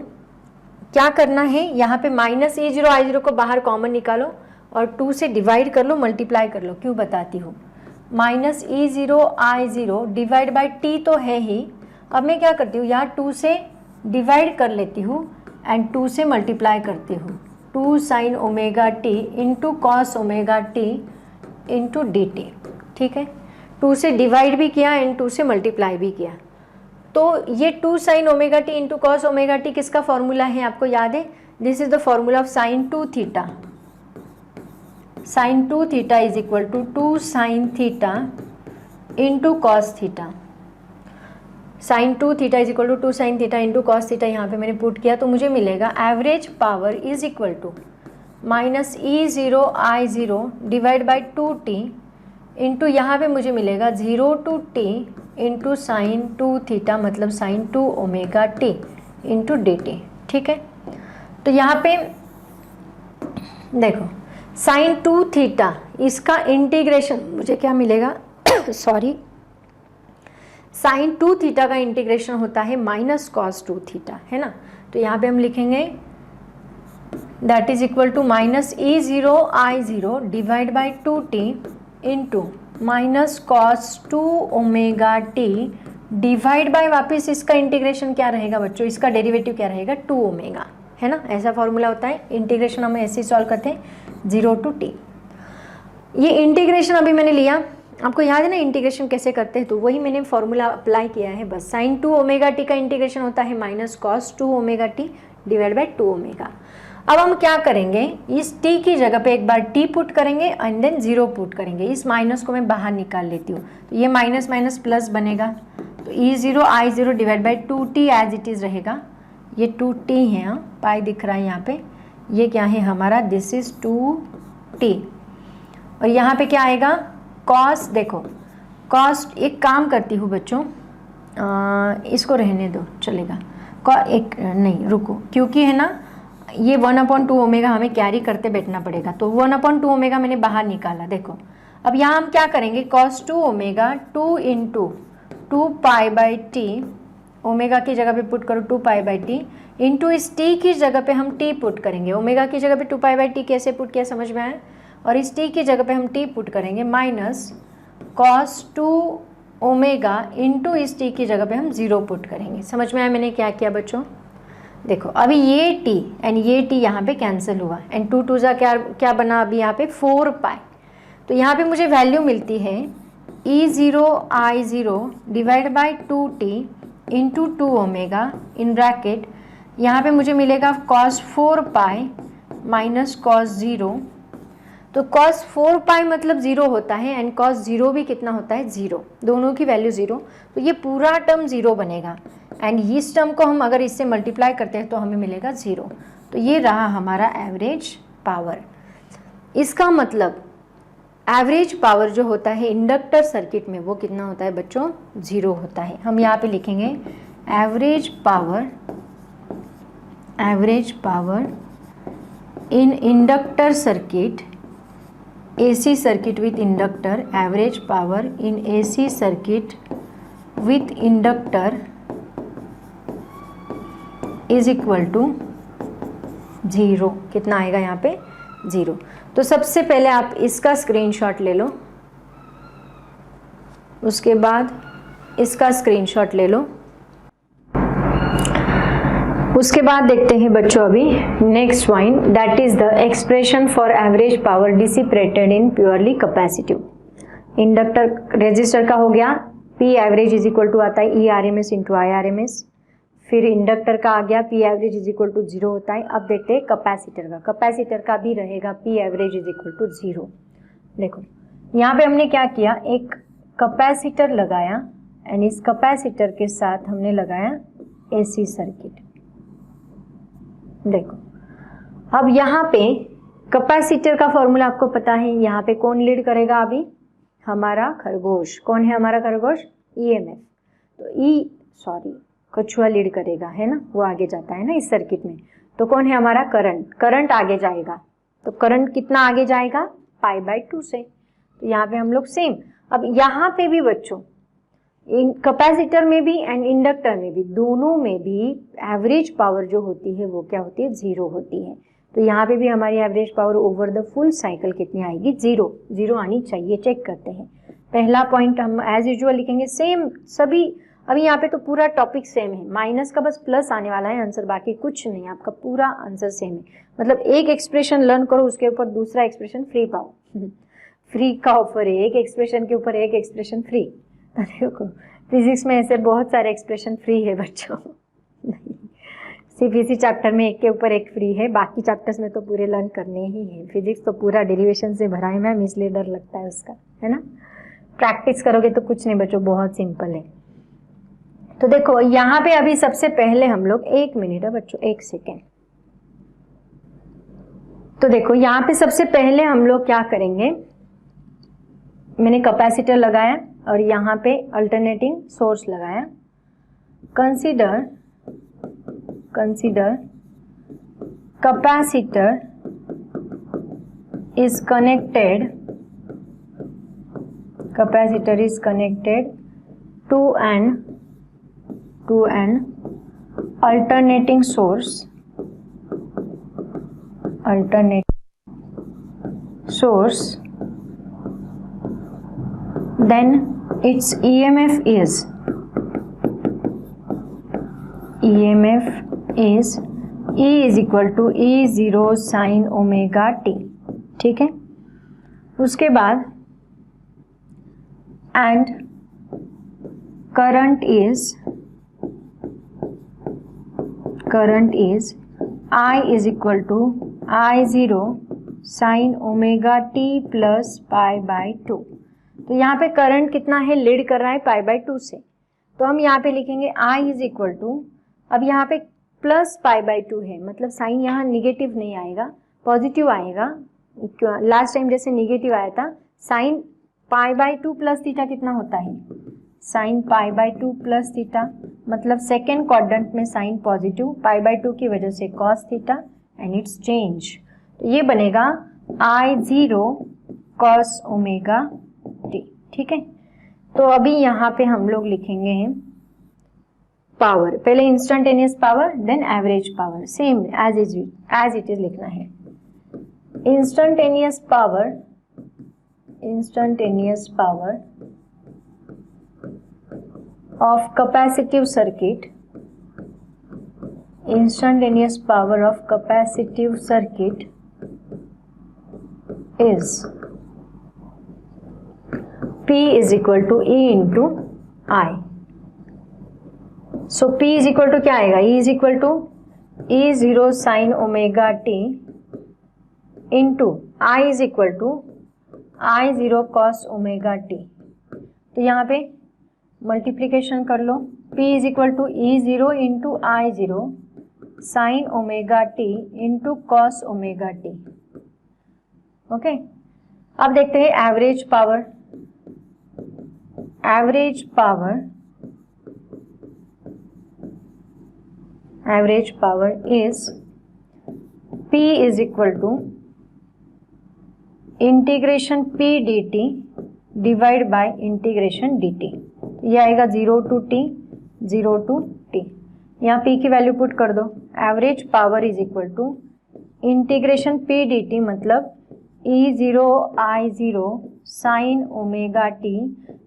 क्या करना है, यहाँ पे माइनस E0 I0 को बाहर कॉमन निकालो और 2 से डिवाइड कर लो, मल्टीप्लाई कर लो। क्यों बताती हूँ, minus E0 I0 divide by t तो है ही। अब मैं क्या करती हूँ, यहाँ 2 से डिवाइड कर लेती हूँ एंड 2 से मल्टीप्लाई करती हूँ, 2 sine omega T into cos omega T into D T. ठीक है, 2 से डिवाइड भी किया एंड 2 से मल्टीप्लाई भी किया। तो ये 2 sine omega T into cos omega t किसका फॉर्मूला है, आपको याद है, this is the formula of sine 2 theta. Sine 2 theta is equal to 2 sine theta into cos theta. Sine 2 theta is equal to 2 sine theta into cos theta, यहाँ पे मैंने put किया तो मुझे मिलेगा average power is equal to minus E0 I0 divide by 2t into यहाँ पे मुझे मिलेगा 0 to t into sine 2 theta, मतलब sine 2 omega T into D T. ठीक है, तो यहाँ पे देखो साइन 2 थीटा, इसका इंटीग्रेशन मुझे क्या मिलेगा सॉरी, साइन 2 थीटा का इंटीग्रेशन होता है माइनस कॉस 2 थीटा, है ना। तो यहाँ पे हम लिखेंगे that is equal to minus E0 I0 divide by 2t into minus cos 2 omega t divide by, वापिस इसका इंटीग्रेशन क्या रहेगा बच्चों, इसका डेरिवेटिव क्या रहेगा 2 ओमेगा, है ना। ऐसा फॉर्मूला होता है, इंटीग्रेशन हम ऐसे ही सॉल्व करते हैं 0 टू t। ये इंटीग्रेशन अभी मैंने लिया, आपको याद है ना इंटीग्रेशन कैसे करते हैं, तो वही मैंने फॉर्मूला अप्लाई किया है बस। साइन 2 ओमेगा टी का इंटीग्रेशन होता है minus cos 2 omega t divide by 2 omega. अब हम क्या करेंगे, इस t की जगह पे एक बार t पुट करेंगे एंड देन 0 पुट करेंगे। इस माइनस को मैं बाहर निकाल लेती हूँ, तो ये माइनस माइनस प्लस बनेगा, तो E0 I0 divide by 2t as it is रहेगा। ये 2t है, हाँ पाई दिख रहा है यहाँ पे, ये क्या है हमारा, दिस इज 2t। और यहाँ पे क्या आएगा, कॉस, देखो कॉस, एक काम करती हूँ बच्चों, इसको रहने दो चलेगा, एक नहीं रुको, क्योंकि है ना ये 1/2 ओमेगा हमें कैरी करते बैठना पड़ेगा, तो 1/2 ओमेगा मैंने बाहर निकाला। देखो अब यहाँ हम क्या करेंगे, cos 2 omega 2 into 2 pi by T, omega की जगह पे पुट करो 2 पाई बाई टी इंटू इस t की जगह पे हम t पुट करेंगे, ओमेगा की जगह पे 2π/t कैसे पुट किया समझ में आया, और इस t की जगह पे हम t पुट करेंगे माइनस cos 2 ओमेगा इंटू इस t की जगह पे हम 0 पुट करेंगे। समझ में आया मैंने क्या किया बच्चों? देखो अभी ये t एंड ये t यहाँ पे कैंसिल हुआ एंड 2 2 क्या बना अभी यहाँ पे 4π। तो यहाँ पे मुझे वैल्यू मिलती है E0 I0 divide by 2t into 2 omega in bracket, यहाँ पे मुझे मिलेगा cos 4π माइनस cos 0। तो cos 4π मतलब 0 होता है एंड cos 0 भी कितना होता है 0, दोनों की वैल्यू 0, तो ये पूरा टर्म 0 बनेगा एंड इस टर्म को हम अगर इससे मल्टीप्लाई करते हैं तो हमें मिलेगा 0। तो ये रहा हमारा एवरेज पावर। इसका मतलब एवरेज पावर जो होता है इंडक्टर सर्किट में वो कितना होता है बच्चों? 0 होता है। हम यहाँ पे लिखेंगे average power in inductor circuit, AC circuit with inductor, average power in AC circuit with inductor is equal to 0। कितना आएगा यहाँ पे? 0। तो सबसे पहले आप इसका स्क्रीनशॉट ले लो, उसके बाद इसका स्क्रीनशॉट ले लो, उसके बाद देखते हैं बच्चों अभी next point, that is the expression for average power dissipated in purely capacitive. Inductor resistor का हो गया, P average is equal to आता है ERMS इंटू IRMS। फिर इंडक्टर का आ गया P average is equal to 0 होता है। अब देखते हैं कैपेसिटर का भी रहेगा P average is equal to 0। देखो यहाँ पे हमने क्या किया, एक कैपेसिटर लगाया एंड इस कैपेसिटर के साथ हमने लगाया AC सर्किट। देखो अब यहाँ पे कैपेसिटर का फॉर्मूला आपको पता है, यहाँ पे कौन लीड करेगा? अभी हमारा खरगोश। कौन है हमारा खरगोश? EMF। तो कछुआ लीड करेगा, है ना, वो आगे जाता है ना इस सर्किट में। तो कौन है हमारा? करंट आगे जाएगा। तो करंट कितना आगे जाएगा? π/2 से। तो यहाँ पे हम लोग सेम। अब यहाँ पे भी बच्चों कैपेसिटर में भी एंड इंडक्टर में भी, दोनों में भी एवरेज पावर जो होती है वो क्या होती है? 0 होती है। तो यहाँ पे भी हमारी average power over the full cycle कितनी आएगी? 0 आनी चाहिए। चेक करते हैं। पहला पॉइंट हम एज यूजुअल लिखेंगे सेम सभी। अभी यहाँ पे तो पूरा टॉपिक सेम है, माइनस का बस प्लस आने वाला है आंसर, बाकी कुछ नहीं, आपका पूरा आंसर सेम है। मतलब एक एक्सप्रेशन लर्न करो, उसके ऊपर दूसरा एक्सप्रेशन फ्री पाओ। फ्री का ऑफर है, एक एक्सप्रेशन के ऊपर एक एक्सप्रेशन फ्री। देखो फिजिक्स में ऐसे बहुत सारे एक्सप्रेशन फ्री है बच्चों। सिर्फ इसी चैप्टर में एक के ऊपर एक फ्री है, बाकी चैप्टर्स में तो पूरे लर्न करने ही है। फिजिक्स तो पूरा डेरिवेशन से भरा है मैम, इसलिए डर लगता है उसका, है ना। प्रैक्टिस करोगे तो कुछ नहीं बच्चों, बहुत सिंपल है। तो देखो यहाँ पे अभी सबसे पहले हम लोग, 1 मिनट है बच्चों, 1 सेकेंड। तो देखो यहाँ पे सबसे पहले हम लोग क्या करेंगे, मैंने कैपेसिटर लगाया और यहाँ पे अल्टरनेटिंग सोर्स लगाया। Consider capacitor is connected to an alternating source, then its EMF is E is equal to E0 sin omega t। ठीक है, उसके बाद and current is I is equal to I0 sin omega t plus π/2। तो यहाँ पे current कितना है, lead कर रहा है π/2 से। तो हम यहाँ पे लिखेंगे I is equal to, अब यहाँ पे प्लस π/2 है, मतलब साइन यहाँ निगेटिव नहीं आएगा, पॉजिटिव आएगा। लास्ट टाइम जैसे निगेटिव आया था, साइन π/2 प्लस थीटा कितना होता है? साइन π/2 प्लस थीटा, मतलब सेकेंड क्वाड्रेंट में साइन पॉजिटिव, π/2 की वजह से cos theta and it's change. तो ये बनेगा I0 कॉस ओमेगा टी। ठीक है, तो अभी यहाँ पे हम लोग लिखेंगे पावर, पहले instantaneous power then average power, same as it is लिखना है। Instantaneous power of capacitive circuit, instantaneous power of capacitive circuit is P is equal to E into I. So P is equal to क्या आएगा, E is equal to E0 sin omega t into I is equal to I0 cos omega t। तो यहाँ पे multiplication कर लो, P is equal to E0 into I0 sine omega T into cos omega t. Okay, अब देखते हैं average power. Average power is P is equal to integration P d t divide by integration d t. ये आएगा 0 to t। यहाँ P की value put कर दो। Average power is equal to integration P d t मतलब E0 I0 sine omega t.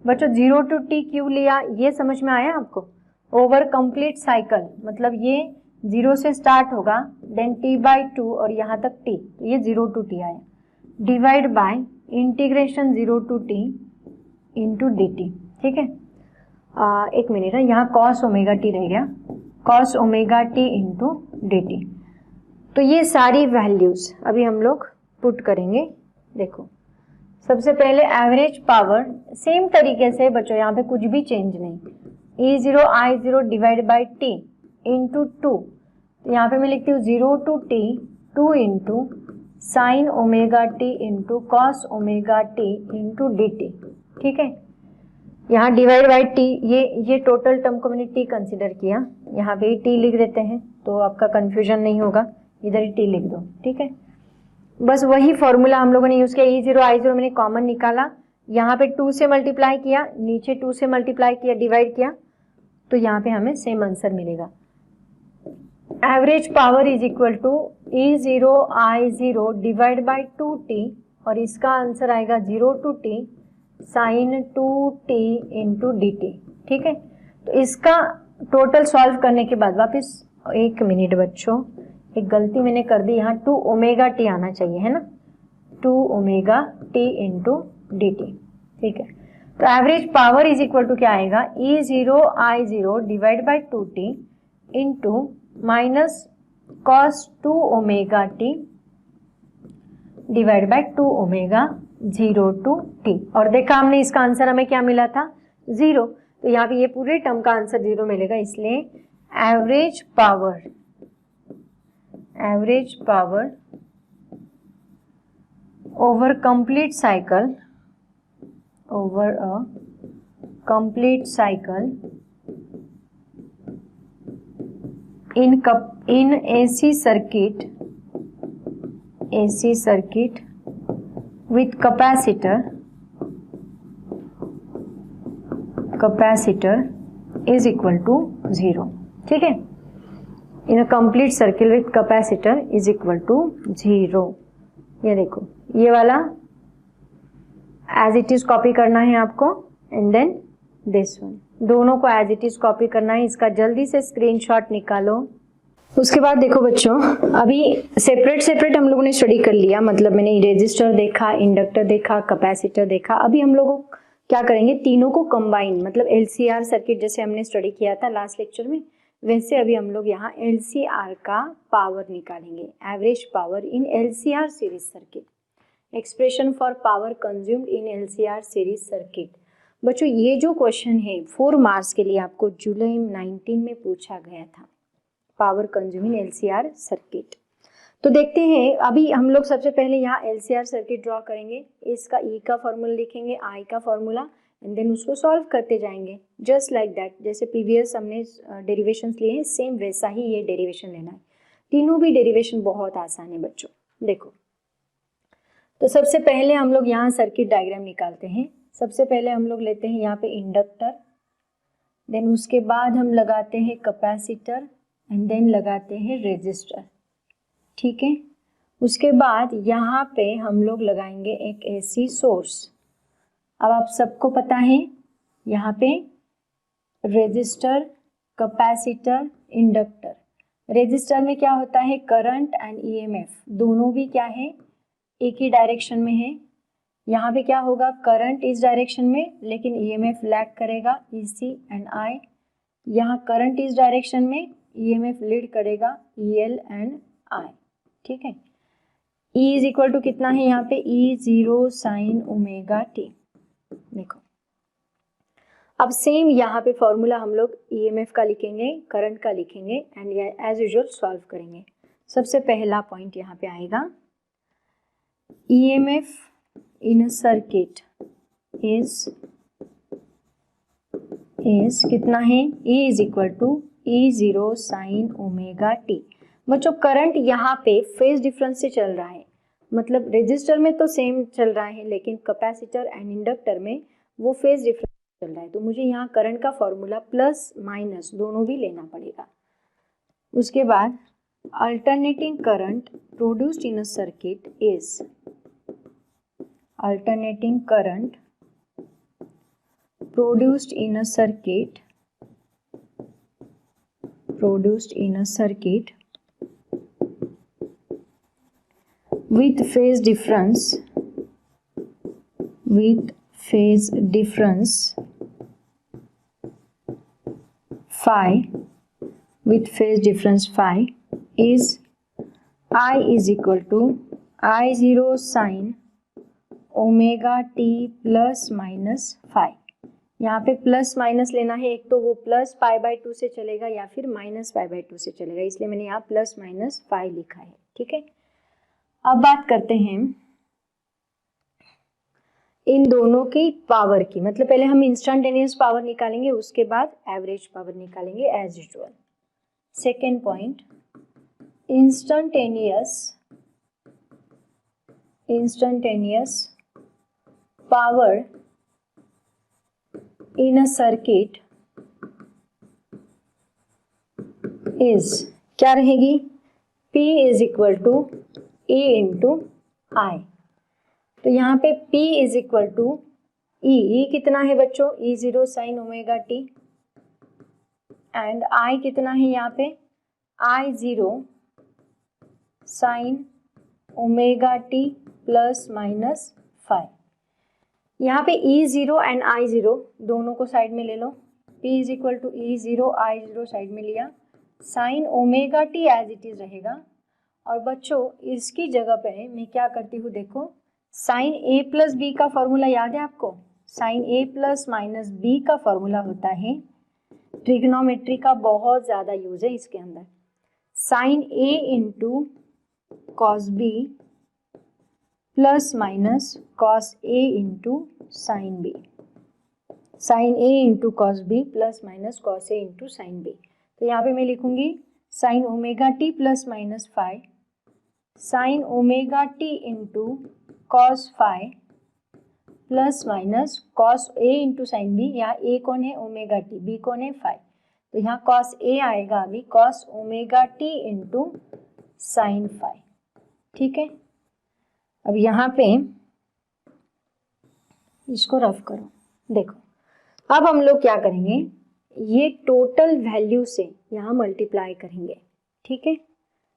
बच्चों 0 to t क्यों लिया, ये समझ में आया आपको? ओवर कंप्लीट साइकिल मतलब ये 0 से स्टार्ट होगा देन t/2 और यहाँ तक t, तो ये 0 to t आया, divide by integration 0 to t into D T. ठीक है, एक मिनट है, यहाँ कॉस ओमेगा टी रह गया, cos omega T into D T. तो ये सारी वैल्यूज अभी हम लोग पुट करेंगे। देखो सबसे पहले एवरेज पावर सेम तरीके से बच्चों, यहाँ पे कुछ भी चेंज नहीं, E0 I0 divide by T into 2, तो यहाँ पे मैं लिखती हूँ 0 to t 2 into sine omega T into cos omega T into D T. ठीक है, यहाँ डिवाइड बाई टी, ये टोटल टर्म को मैंने टी कंसिडर किया, यहाँ पे टी लिख देते हैं तो आपका कंफ्यूजन नहीं होगा, इधर ही टी लिख दो। ठीक है, बस वही फॉर्मूला हम लोगों ने यूज़ किया। E0 I0 मैंने कॉमन निकाला, यहाँ पे 2 से मल्टीप्लाई किया, नीचे 2 से मल्टीप्लाई किया, डिवाइड किया, तो यहाँ पे हमें सेम आंसर मिलेगा। Average power is equal to E0 I0 divide by 2t और इसका आंसर आएगा 0 to t sine 2t into D T. ठीक है, तो इसका टोटल सॉल्व करने के बाद वापस, एक मिनट बच्चों, एक गलती मैंने कर दी, यहाँ 2 ओमेगा टी आना चाहिए है ना, 2 omega T into D T. ठीक है, तो average power is equal to क्या आएगा, E0 I0 divide by 2t into minus cos 2 omega t divide by 2 omega 0 to t। और देखा हमने इसका आंसर हमें क्या मिला था, 0, तो यहाँ पे ये पूरे टर्म का आंसर 0 मिलेगा, इसलिए average power over complete cycle in AC circuit with capacitor is equal to 0। ठीक है, in a complete circle with capacitor is equal to 0। ये देखो, ये वाला एज इट इज कॉपी करना है आपको, एंड देन दिस वन, दोनों को एज इट इज कॉपी करना है। इसका जल्दी से स्क्रीनशॉट निकालो। उसके बाद देखो बच्चों, अभी सेपरेट हम लोगों ने स्टडी कर लिया, मतलब मैंने रेजिस्टर देखा, इंडक्टर देखा, कैपेसिटर देखा। अभी हम लोग क्या करेंगे, तीनों को कंबाइन, मतलब LCR सर्किट जैसे हमने स्टडी किया था लास्ट लेक्चर में, वैसे अभी हम लोग यहाँ LCR का पावर निकालेंगे, average power in LCR series circuit, expression for power consumed in LCR series circuit. बच्चों ये जो क्वेश्चन है 4 मार्क्स के लिए आपको जुलाई 19 में पूछा गया था, पावर कंज्यूमिंग LCR सर्किट। तो देखते हैं, अभी हम लोग सबसे पहले यहाँ LCR सर्किट ड्रॉ करेंगे, इसका E का फॉर्मूला लिखेंगे, I का फॉर्मूला, एंड देन उसको सॉल्व करते जाएंगे जस्ट लाइक दैट। जैसे प्रीवियस हमने डेरिवेशंस लिए हैं, सेम वैसा ही ये डेरिवेशन लेना है। तीनों भी डेरिवेशन बहुत आसान है बच्चों। देखो, तो सबसे पहले हम लोग यहाँ सर्किट डायग्राम निकालते हैं। सबसे पहले हम लोग लेते हैं यहाँ पे इंडक्टर, देन उसके बाद हम लगाते हैं कैपेसिटर एंड देन लगाते हैं रेजिस्टर, ठीक है। उसके बाद यहाँ पे हम लोग लगाएंगे एक एसी सोर्स। अब आप सबको पता है यहाँ पे रेजिस्टर, कैपेसिटर, इंडक्टर। रेजिस्टर में क्या होता है, करंट एंड ईएमएफ दोनों भी क्या है, एक ही डायरेक्शन में है। यहाँ पे क्या होगा, करंट इस डायरेक्शन में लेकिन ईएमएफ लैग करेगा, ईसी एंड आई। यहाँ करंट इस डायरेक्शन में, ईएमएफ लीड करेगा, ईएल एंड आई, ठीक है। E इज इक्वल टू कितना है यहाँ पे, E0 साइन ओमेगा टी। देखो अब सेम यहाँ पे फॉर्मूला हम लोग ईएमएफ का लिखेंगे, करंट का लिखेंगे एंड एज यूजुअल सॉल्व करेंगे। सबसे पहला पॉइंट यहाँ पे आएगा, EMF in a circuit is कितना है, E is equal to E0 sine omega t. बच्चों करंट यहाँ पे फेज डिफरेंस से चल रहा है, मतलब रेजिस्टर में तो सेम चल रहा है लेकिन कैपेसिटर एंड इंडक्टर में वो फेज डिफरेंस चल रहा है, तो मुझे यहाँ करंट का फॉर्मूला प्लस माइनस दोनों भी लेना पड़ेगा। उसके बाद alternating current produced in a circuit is, alternating current produced in a circuit with phase difference phi is I is equal to I0 sin omega T plus minus phi. यहाँ पे plus minus लेना है, एक तो वो plus pi by 2 से चलेगा या फिर माइनस पाई बाय 2 से चलेगा, इसलिए मैंने यहाँ प्लस माइनस फाई लिखा है, ठीक है। अब बात करते हैं इन दोनों की पावर की, मतलब पहले हम इंस्टेंटेनियस पावर निकालेंगे, उसके बाद एवरेज पावर निकालेंगे as usual. Second point, instantaneous power in a circuit is क्या रहेगी, P is equal to E into I। तो यहाँ पे P is equal to E कितना है बच्चों, E0 sine omega T and I कितना है यहाँ पे, I0 sine omega T plus minus five. यहाँ पे E0 एंड I0 दोनों को साइड में ले लो, P is equal to E0 I0 side में लिया, sine omega t as it is रहेगा। और बच्चों इसकी जगह पे मैं क्या करती हूँ, देखो साइन A प्लस बी का फॉर्मूला याद है आपको, sine A plus minus B का फॉर्मूला होता है, ट्रिग्नोमेट्री का बहुत ज़्यादा यूज है इसके अंदर, sine A into cos B plus minus cos A into sine B, sine A into cos B plus minus cos A into sine B. तो यहाँ पे मैं लिखूंगी sine omega T plus minus five, sine omega T into cos five plus minus cos A into sine B. यहाँ A कौन है, omega T, B कौन है, फाइव, तो यहाँ कॉस ए आएगा अभी cos omega T into sign five, ठीक है। अब यहाँ पे इसको रफ करो, देखो अब हम लोग क्या करेंगे, ये टोटल वैल्यू से यहाँ मल्टीप्लाई करेंगे, ठीक है।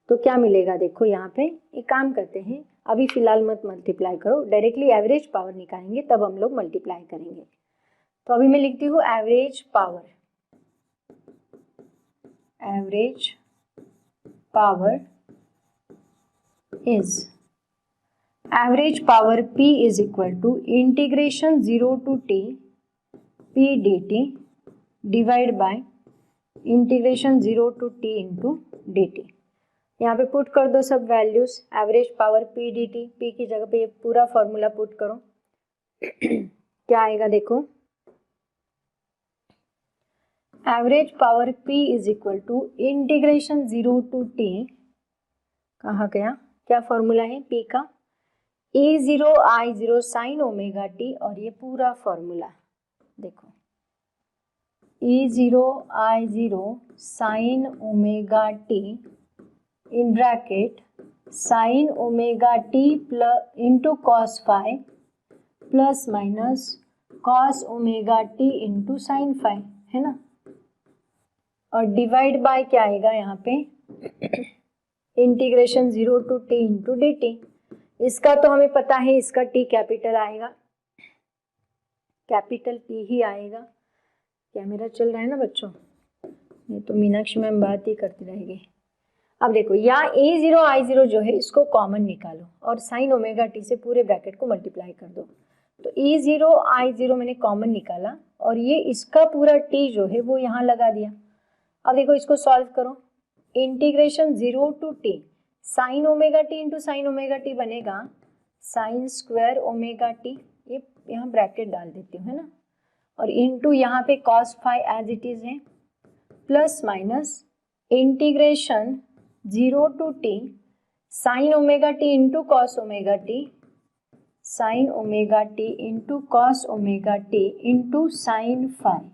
तो क्या मिलेगा, देखो यहाँ पे एक काम करते हैं, अभी फिलहाल मत मल्टीप्लाई करो, डायरेक्टली एवरेज पावर निकालेंगे तब हम लोग मल्टीप्लाई करेंगे। तो अभी मैं लिखती हूँ average power is, average power P is equal to integration 0 to T P dt divide by integration 0 to T into dt। यहाँ पे पुट कर दो सब values, average power P dt, P की जगह पे ये पूरा फॉर्मूला पुट करो क्या आएगा, देखो average power P is equal to integration 0 to T, कहाँ गया, क्या फॉर्मूला है P का, E0 I0 sine omega T, और ये पूरा फॉर्मूला देखो E0 I0 sine omega t in bracket sine omega T plus into cos phi plus minus cos omega T into sine phi, है ना। और डिवाइड बाय क्या आएगा यहाँ पे, integration 0 to t into D t. इसका तो हमें पता है, इसका टी कैपिटल आएगा, कैपिटल टी ही आएगा। कैमरा चल रहा है ना बच्चों, नहीं तो मीनाक्षी मैम बात ही करती रहेगी। अब देखो यहाँ A0 I0 जो है इसको कॉमन निकालो और साइन ओमेगा टी से पूरे ब्रैकेट को मल्टीप्लाई कर दो। तो E0 I0 मैंने कॉमन निकाला और ये इसका पूरा t जो है वो यहाँ लगा दिया। अब देखो इसको सॉल्व करो, integration 0 to T sine omega T into sine omega t बनेगा साइन स्क्वायर ओमेगा टी, ये यहाँ ब्रैकेट डाल देती हूँ, है ना। और इंटू यहाँ पे cos phi as it is है plus minus integration 0 to T sine omega T into cos omega T sine omega T into cos omega T into sine phi,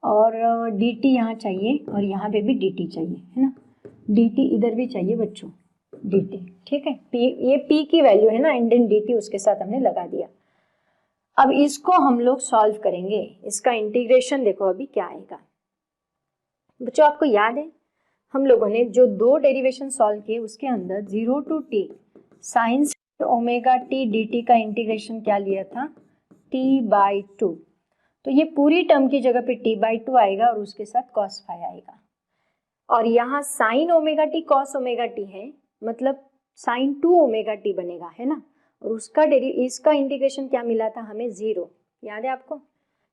और डी टी यहाँ चाहिए और यहाँ पे भी डी टी चाहिए, है ना। डी टी इधर भी चाहिए बच्चों, डी टी, ठीक है। पी, ये पी की वैल्यू है ना, एंड इन डी टी उसके साथ हमने लगा दिया। अब इसको हम लोग सॉल्व करेंगे, इसका इंटीग्रेशन देखो अभी क्या आएगा। बच्चों आपको याद है हम लोगों ने जो दो डेरिवेशन सॉल्व किए उसके अंदर 0 to T sine omega t d t का इंटीग्रेशन क्या लिया था, टी बाई टू। तो ये पूरी टर्म की जगह पे टी बाई टू आएगा और उसके साथ कॉस फाई आएगा। और यहाँ sign omega T cos omega t है, मतलब साइन 2 ओमेगा टी बनेगा, है ना। और उसका इसका इंटीग्रेशन क्या मिला था हमें, 0, याद है आपको।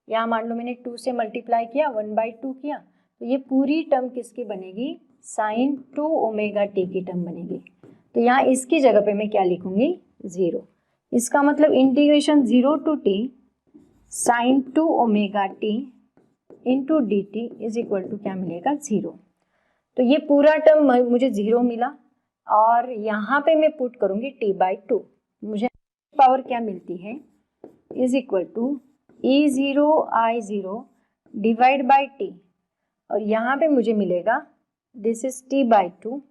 यहाँ मान लो मैंने 2 से मल्टीप्लाई किया, 1/2 किया, तो ये पूरी टर्म किसकी बनेगी, साइन 2 ओमेगा टी की टर्म बनेगी। तो यहाँ इसकी जगह पे मैं क्या लिखूंगी, 0। इसका मतलब integration 0 to T sine 2 omega T into D t is equal to क्या मिलेगा, 0। तो ये पूरा टर्म मुझे 0 मिला और यहाँ पे मैं पुट करूँगी टी बाई टू, मुझे पावर क्या मिलती है, is equal to E0 I0 divide by t, और यहाँ पे मुझे मिलेगा this is t by two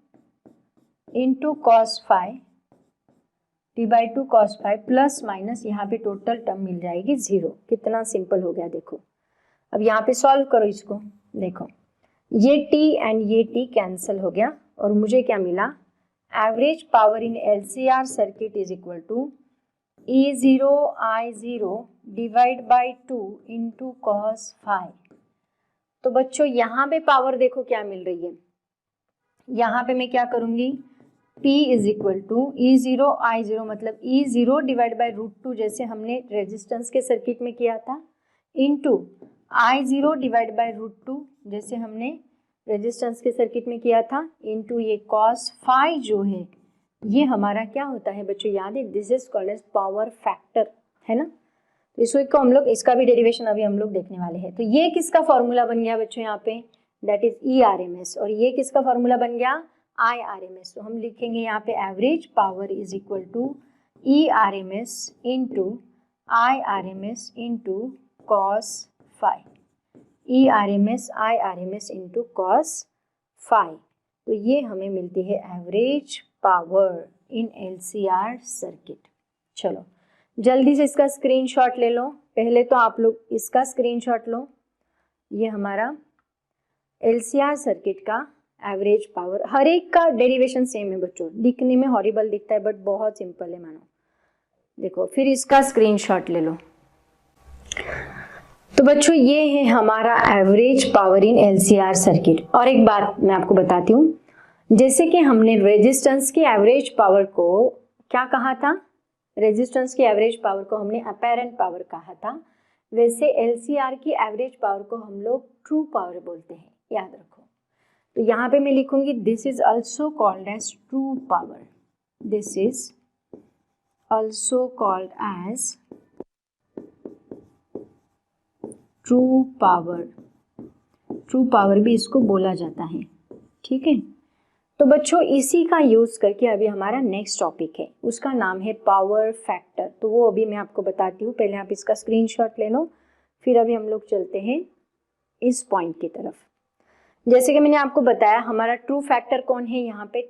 into cos phi, t by two cos phi plus minus यहाँ पे टोटल टर्म मिल जाएगी 0। कितना सिंपल हो गया देखो। अब यहाँ पे सॉल्व करो इसको, देखो ये t एंड ये t कैंसिल हो गया और मुझे क्या मिला, average power in LCR circuit is equal to E0 I0 divide by 2 into cos phi. तो बच्चों यहाँ पे पावर देखो क्या मिल रही है, यहाँ पे मैं क्या करूँगी, P is equal to E0 I0 मतलब E0 डिवाइड बाई √2 जैसे हमने रेजिस्टेंस के सर्किट में किया था, इंटू I0 डिवाइड बाई √2 जैसे हमने रेजिस्टेंस के सर्किट में किया था, इंटू ये कॉस फाई जो है ये हमारा क्या होता है बच्चों, याद है, this is called as power factor, है ना। तो इसको हम लोग, इसका भी डेरिवेशन अभी हम लोग देखने वाले हैं। तो ये किसका फॉर्मूला बन गया बच्चों यहाँ पे, दैट इज ERMS, और ये किसका फॉर्मूला बन गया, IRMS। तो हम लिखेंगे यहाँ पे average power is equal to ERMS into IRMS into cos phi, ERMS IRMS into cos phi. तो ये हमें मिलती है average power in LCR circuit. चलो जल्दी से इसका स्क्रीनशॉट ले लो, पहले तो आप लोग इसका स्क्रीनशॉट लो। ये हमारा LCR सर्किट का एवरेज पावर, हर एक का डेरिवेशन सेम है बच्चों, दिखने में हॉरिबल दिखता है बट बहुत सिंपल है मानो। देखो फिर इसका स्क्रीनशॉट ले लो। तो बच्चों ये है हमारा average power in LCR circuit. और एक बात मैं आपको बताती हूँ, जैसे कि हमने रेजिस्टेंस की एवरेज पावर को क्या कहा था, रेजिस्टेंस की एवरेज पावर को हमने अपैरेंट पावर कहा था, वैसे LCR की एवरेज पावर को हम लोग ट्रू पावर बोलते हैं, याद रखो। तो यहाँ पे मैं लिखूंगी this is also called as true power, this is also called as true power, true power भी इसको बोला जाता है, ठीक है। तो बच्चों इसी का यूज करके अभी हमारा नेक्स्ट टॉपिक है, उसका नाम है पावर फैक्टर। तो वो अभी मैं आपको बताती हूँ, पहले आप इसका स्क्रीनशॉट ले लो, फिर अभी हम लोग चलते हैं इस पॉइंट की तरफ। जैसे कि मैंने आपको बताया हमारा ट्रू फैक्टर कौन है यहाँ पे,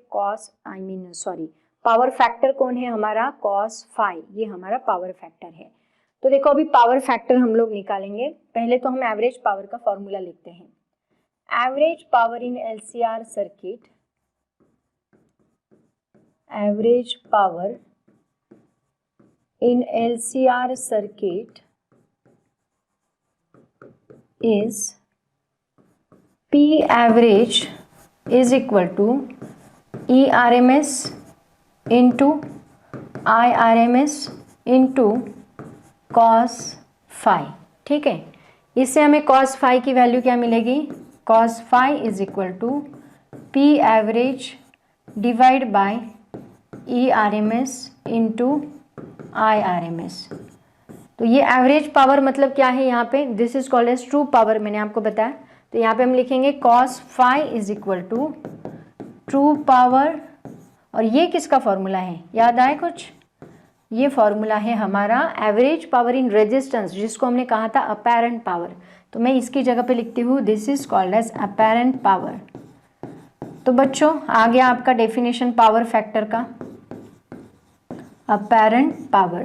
पावर फैक्टर कौन है हमारा, cos phi, ये हमारा पावर फैक्टर है। तो देखो अभी पावर फैक्टर हम लोग निकालेंगे। पहले तो हम एवरेज पावर का फॉर्मूला लिखते हैं। Average power in LCR circuit, average power in LCR circuit is P average is equal to E RMS into I RMS into cos phi। ठीक है, इससे हमें cos phi की वैल्यू क्या मिलेगी, cos phi is equal to P average divide by E RMS into I R M S. तो ये average power मतलब क्या है यहाँ पे, this is called as true power, मैंने आपको बताया। तो यहाँ पे हम लिखेंगे cos phi is equal to true power, और ये किसका फॉर्मूला है, याद आए कुछ, ये फॉर्मूला है हमारा एवरेज पावर इन रेजिस्टेंस, जिसको हमने कहा था अपैरेंट पावर। तो मैं इसकी जगह पे लिखती हूँ this is called as apparent power. तो बच्चों आ गया आपका डेफिनेशन पावर फैक्टर का, अपैरेंट पावर।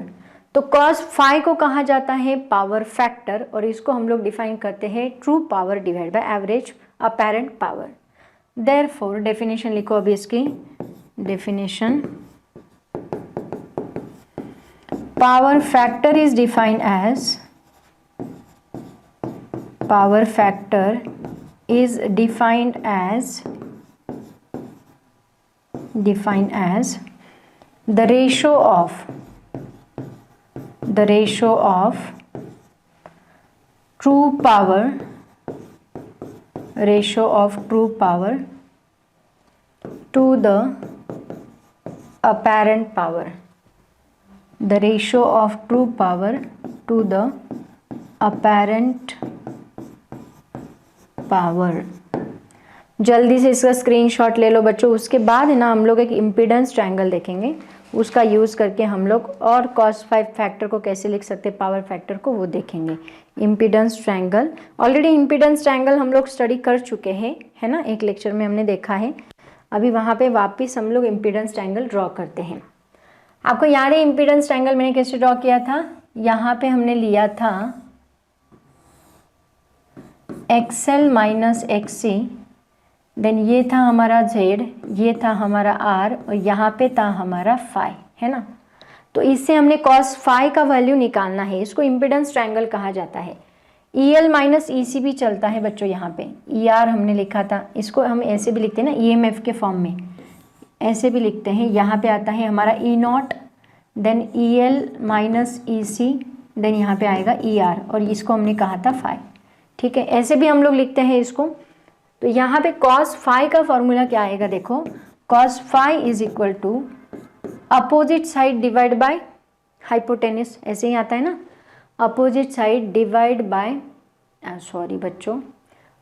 तो cos phi को कहा जाता है पावर फैक्टर, और इसको हम लोग डिफाइन करते हैं true power divide by average apparent power. Therefore definition लिखो अभी इसकी, definition power factor is defined as, power factor is defined as the ratio of true power to the apparent power, the ratio of true power to the apparent power। जल्दी से इसका screenshot ले लो बच्चों। उसके बाद है ना हम लोग एक इम्पीडेंस ट्रायंगल देखेंगे, उसका यूज़ करके हम लोग और cos phi फैक्टर को कैसे लिख सकते हैं, पावर फैक्टर को, वो देखेंगे। Impedance triangle, already impedance triangle हम लोग स्टडी कर चुके हैं, है ना, एक लेक्चर में हमने देखा है। अभी वहाँ पे वापस हम लोग इम्पीडेंस ट्रायंगल ड्रॉ करते हैं। आपको याद है इम्पीडेंस ट्रायंगल मैंने कैसे ड्रॉ किया था, यहाँ पे हमने लिया था XL माइनस XC, देन ये था हमारा Z, ये था हमारा R, और यहाँ पे था हमारा phi, है ना। तो इससे हमने cos phi का वैल्यू निकालना है, इसको इम्पीडेंस ट्रायंगल कहा जाता है। EL माइनस EC भी चलता है बच्चों, यहाँ पे ER हमने लिखा था, इसको हम ऐसे भी लिखते हैं ना EMF के फॉर्म में, ऐसे भी लिखते हैं। यहाँ पे आता है हमारा E0, then EL minus EC, then यहाँ पे आएगा ER, और इसको हमने कहा था phi। ठीक है, ऐसे भी हम लोग लिखते हैं इसको। तो यहाँ पे cos phi का फॉर्मूला क्या आएगा, देखो cos phi is equal to opposite side divide by hypotenuse, ऐसे ही आता है ना, opposite side divide by, sorry बच्चों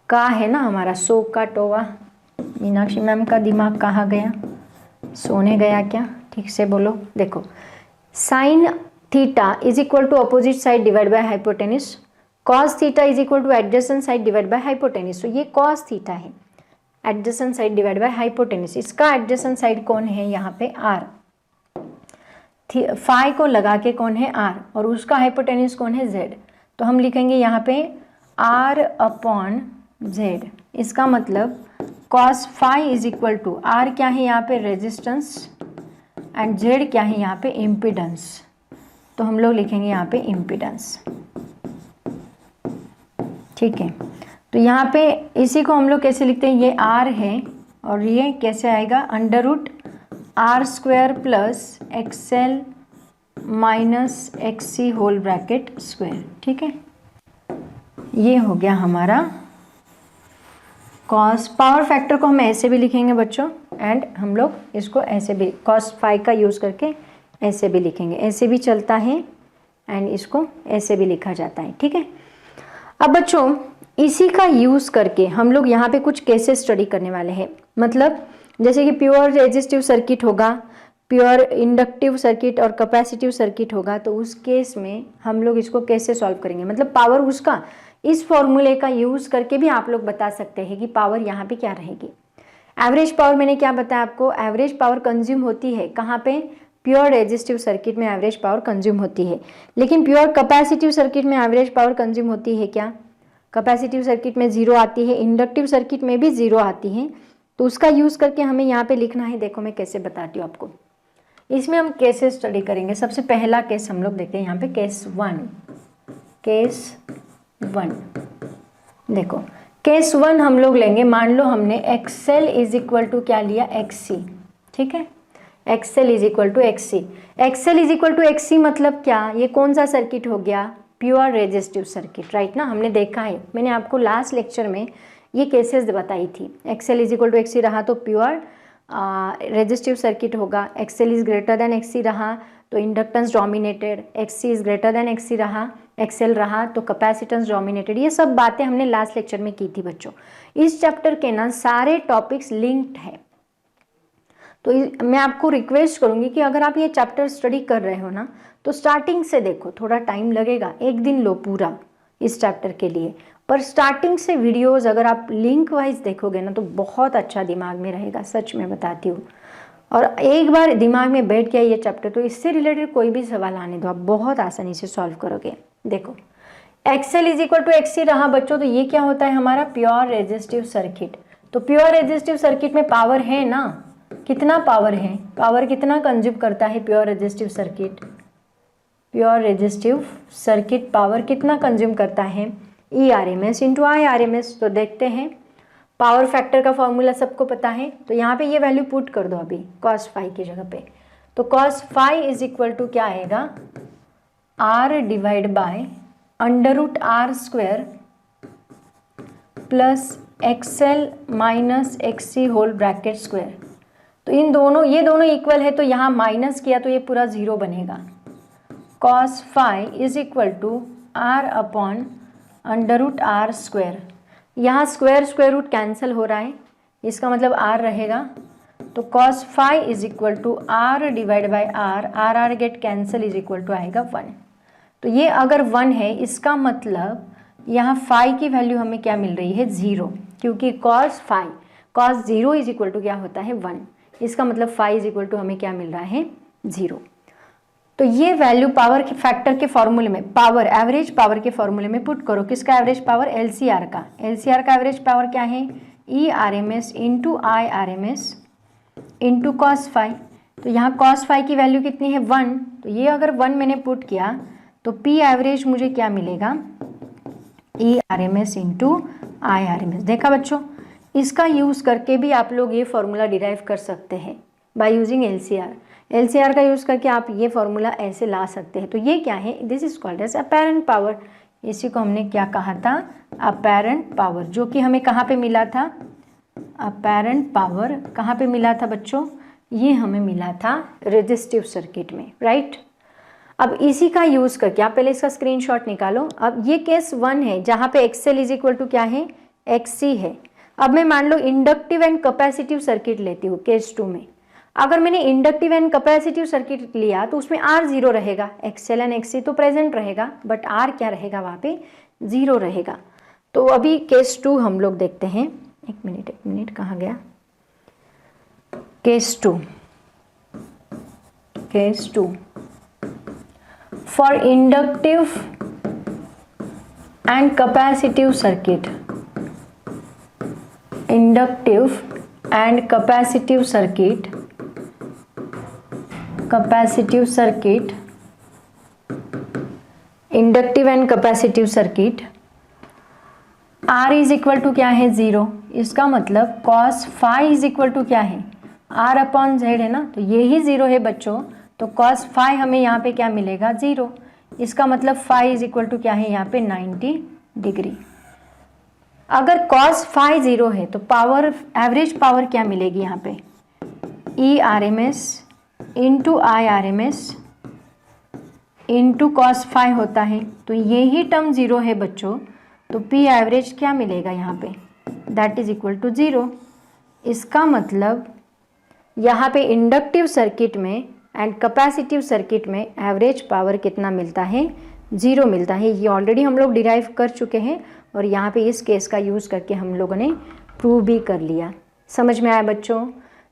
का है ना हमारा सो का टोवा, मीनाक्षी मैम का दिमाग कहाँ गया, सोने गया क्या, ठीक से बोलो। देखो sine theta is equal to opposite side divide by hypotenuse, cos theta is equal to adjacent side divide by hypotenuse. तो ये cos थीटा है, adjacent side divide by hypotenuse, इसका एडजेसेंट साइड कौन है यहाँ पे R, फाई को लगा के कौन है R, और उसका हाइपोटेनिस कौन है Z। तो हम लिखेंगे यहाँ पे R अपॉन Z। इसका मतलब cos phi is equal to R क्या है यहाँ पे रेजिस्टेंस, एंड Z क्या है यहाँ पे इम्पीडेंस। तो हम लोग लिखेंगे यहाँ पे इम्पीडेंस, ठीक है। तो यहाँ पे इसी को हम लोग कैसे लिखते हैं, ये R है, और ये कैसे आएगा, under root R square plus XL minus XC whole bracket square. ठीक है, ये हो गया हमारा cos। पावर फैक्टर को हम ऐसे भी लिखेंगे बच्चों, एंड हम लोग इसको ऐसे भी cos phi का यूज़ करके ऐसे भी लिखेंगे, ऐसे भी चलता है एंड इसको ऐसे भी लिखा जाता है। ठीक है, अब बच्चों इसी का यूज़ करके हम लोग यहाँ पे कुछ केसेस स्टडी करने वाले हैं। मतलब जैसे कि प्योर रेजिस्टिव सर्किट होगा, प्योर इंडक्टिव सर्किट और कैपेसिटिव सर्किट होगा, तो उस केस में हम लोग इसको कैसे सॉल्व करेंगे, मतलब पावर उसका इस फॉर्मूले का यूज़ करके भी आप लोग बता सकते हैं कि पावर यहाँ पे क्या रहेगी। एवरेज पावर मैंने क्या बताया आपको, एवरेज पावर कंज्यूम होती है कहाँ पे, प्योर रेजिस्टिव सर्किट में एवरेज पावर कंज्यूम होती है। लेकिन प्योर कैपेसिटिव सर्किट में एवरेज पावर कंज्यूम होती है क्या, कैपेसिटिव सर्किट में 0 आती है, इंडक्टिव सर्किट में भी 0 आती है। तो उसका यूज़ करके हमें यहाँ पे लिखना है। देखो मैं कैसे बताती हूँ आपको, इसमें हम केसेस स्टडी करेंगे। सबसे पहला केस हम लोग देखते हैं यहाँ पे, केस 1। देखो केस 1 हम लोग लेंगे, मान लो हमने XL इज इक्वल टू क्या लिया, XC, ठीक है, XL is equal to XC। XL is equal to XC मतलब क्या, ये कौन सा सर्किट हो गया, प्योर रेजिस्टिव सर्किट, राइट ना, हमने देखा है, मैंने आपको लास्ट लेक्चर में ये केसेस बताई थी। XL is equal to XC रहा तो प्योर रेजिस्टिव सर्किट होगा, XL is greater than XC रहा तो inductance dominated, XC is greater than XC रहा, XL रहा तो कैपेसिटेंस डोमिनेटेड। ये सब बातें हमने लास्ट लेक्चर में की थी बच्चों। इस चैप्टर के ना सारे टॉपिक्स लिंक्ड है, तो मैं आपको रिक्वेस्ट करूंगी कि अगर आप ये चैप्टर स्टडी कर रहे हो ना तो स्टार्टिंग से देखो, थोड़ा टाइम लगेगा, एक दिन लो पूरा इस चैप्टर के लिए, पर स्टार्टिंग से वीडियोस अगर आप लिंक वाइज देखोगे ना तो बहुत अच्छा दिमाग में रहेगा, सच में बताती हूँ। और एक बार दिमाग में बैठ गया ये चैप्टर तो इससे रिलेटेड कोई भी सवाल आने दो, आप बहुत आसानी से सॉल्व करोगे। देखो XL is equal to XC रहा बच्चों, तो ये क्या होता है हमारा प्योर रेजिस्टिव सर्किट। तो प्योर रेजिस्टिव सर्किट में पावर है ना, कितना पावर है, पावर कितना कंज्यूम करता है pure resistive circuit, pure resistive circuit power कितना कंज्यूम करता है, ERMS इंटू IRMS। तो देखते हैं, पावर फैक्टर का फॉर्मूला सबको पता है, तो यहाँ पे ये वैल्यू पुट कर दो अभी cos phi की जगह पे। तो cos phi is equal to क्या आएगा, R divide by √R² plus XL minus XC whole bracket square. तो इन दोनों, ये दोनों इक्वल है तो यहाँ माइनस किया तो ये पूरा 0 बनेगा। cos phi is equal to R upon √R²। यहाँ स्क्वायर रूट कैंसिल हो रहा है, इसका मतलब R रहेगा, तो cos phi is equal to R divide by R get cancel is equal to आएगा 1। तो ये अगर 1 है इसका मतलब यहाँ phi की वैल्यू हमें क्या मिल रही है, 0, क्योंकि cos 0 इज इक्वल टू क्या होता है 1, इसका मतलब phi इज इक्वल टू हमें क्या मिल रहा है 0। तो ये वैल्यू पावर के फैक्टर के फॉर्मूले में, पावर एवरेज पावर के फॉर्मूले में पुट करो। किसका एवरेज पावर, LCR का। LCR का एवरेज पावर क्या है, ERMS into IRMS into cos phi। तो यहाँ cos phi की वैल्यू कितनी है 1, तो ये अगर 1 मैंने पुट किया तो P एवरेज मुझे क्या मिलेगा, ERMS इंटू IRMS। देखा बच्चों, इसका यूज़ करके भी आप लोग ये फॉर्मूला डिराइव कर सकते हैं बाय यूजिंग LCR का यूज़ करके आप ये फॉर्मूला ऐसे ला सकते हैं। तो ये क्या है, this is called as apparent power. इसी को हमने क्या कहा था, अपैरेंट पावर, जो कि हमें कहाँ पे मिला था, अपैरेंट पावर कहाँ पे मिला था बच्चों, ये हमें मिला था रेजिस्टिव सर्किट में, राइट। अब इसी का यूज़ करके आप पहले इसका स्क्रीनशॉट निकालो। अब ये केस 1 है जहाँ पे XL इज इक्वल टू क्या है, XC है। अब मैं मान लो इंडक्टिव एंड कैपेसिटिव सर्किट लेती हूँ केस 2 में। अगर मैंने इंडक्टिव एंड कैपेसिटिव सर्किट लिया तो उसमें R 0 रहेगा, XL एंड XC तो प्रेजेंट रहेगा, बट R क्या रहेगा वहाँ पे 0 रहेगा। तो अभी केस 2 हम लोग देखते हैं। एक मिनट कहाँ गया, case 2 for inductive and capacitive circuit, inductive and capacitive circuit inductive and capacitive circuit R is equal to क्या है 0, इसका मतलब cos phi is equal to क्या है, R अपॉन Z है ना, तो ये ही 0 है बच्चों। तो cos phi हमें यहाँ पे क्या मिलेगा 0, इसका मतलब phi इज इक्वल टू क्या है यहाँ पे 90 डिग्री। अगर cos phi 0 है तो पावर, एवरेज पावर क्या मिलेगी यहाँ पे, ERMS into IRMS into cos phi होता है, तो ये ही टर्म 0 है बच्चों। तो P एवरेज क्या मिलेगा यहाँ पे, दैट इज इक्वल टू 0। इसका मतलब यहाँ पे इंडक्टिव सर्किट में एंड कैपेसिटिव सर्किट में एवरेज पावर कितना मिलता है ज़ीरो मिलता है। ये ऑलरेडी हम लोग डिराइव कर चुके हैं और यहाँ पे इस केस का यूज़ करके हम लोगों ने प्रूव भी कर लिया। समझ में आया बच्चों?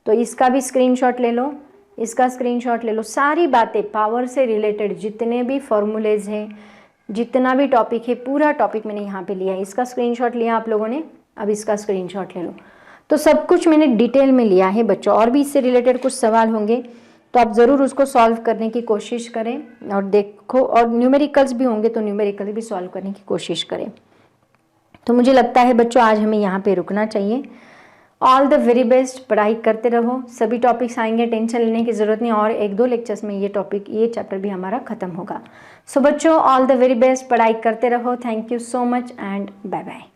तो इसका भी स्क्रीनशॉट ले लो, इसका स्क्रीनशॉट ले लो। सारी बातें पावर से रिलेटेड जितने भी फॉर्मूलेज हैं, जितना भी टॉपिक है, पूरा टॉपिक मैंने यहाँ पे लिया है। इसका स्क्रीनशॉट लिया आप लोगों ने, अब इसका स्क्रीनशॉट ले लो। तो सब कुछ मैंने डिटेल में लिया है बच्चों। और भी इससे रिलेटेड कुछ सवाल होंगे तो आप ज़रूर उसको सॉल्व करने की कोशिश करें और देखो, और न्यूमेरिकल्स भी होंगे तो न्यूमेरिकल भी सॉल्व करने की कोशिश करें। तो मुझे लगता है बच्चों आज हमें यहाँ पे रुकना चाहिए। ऑल द वेरी बेस्ट, पढ़ाई करते रहो, सभी टॉपिक्स आएंगे, टेंशन लेने की ज़रूरत नहीं। और 1-2 लेक्चर्स में ये चैप्टर भी हमारा ख़त्म होगा। सो बच्चों ऑल द वेरी बेस्ट, पढ़ाई करते रहो। Thank you so much and bye bye.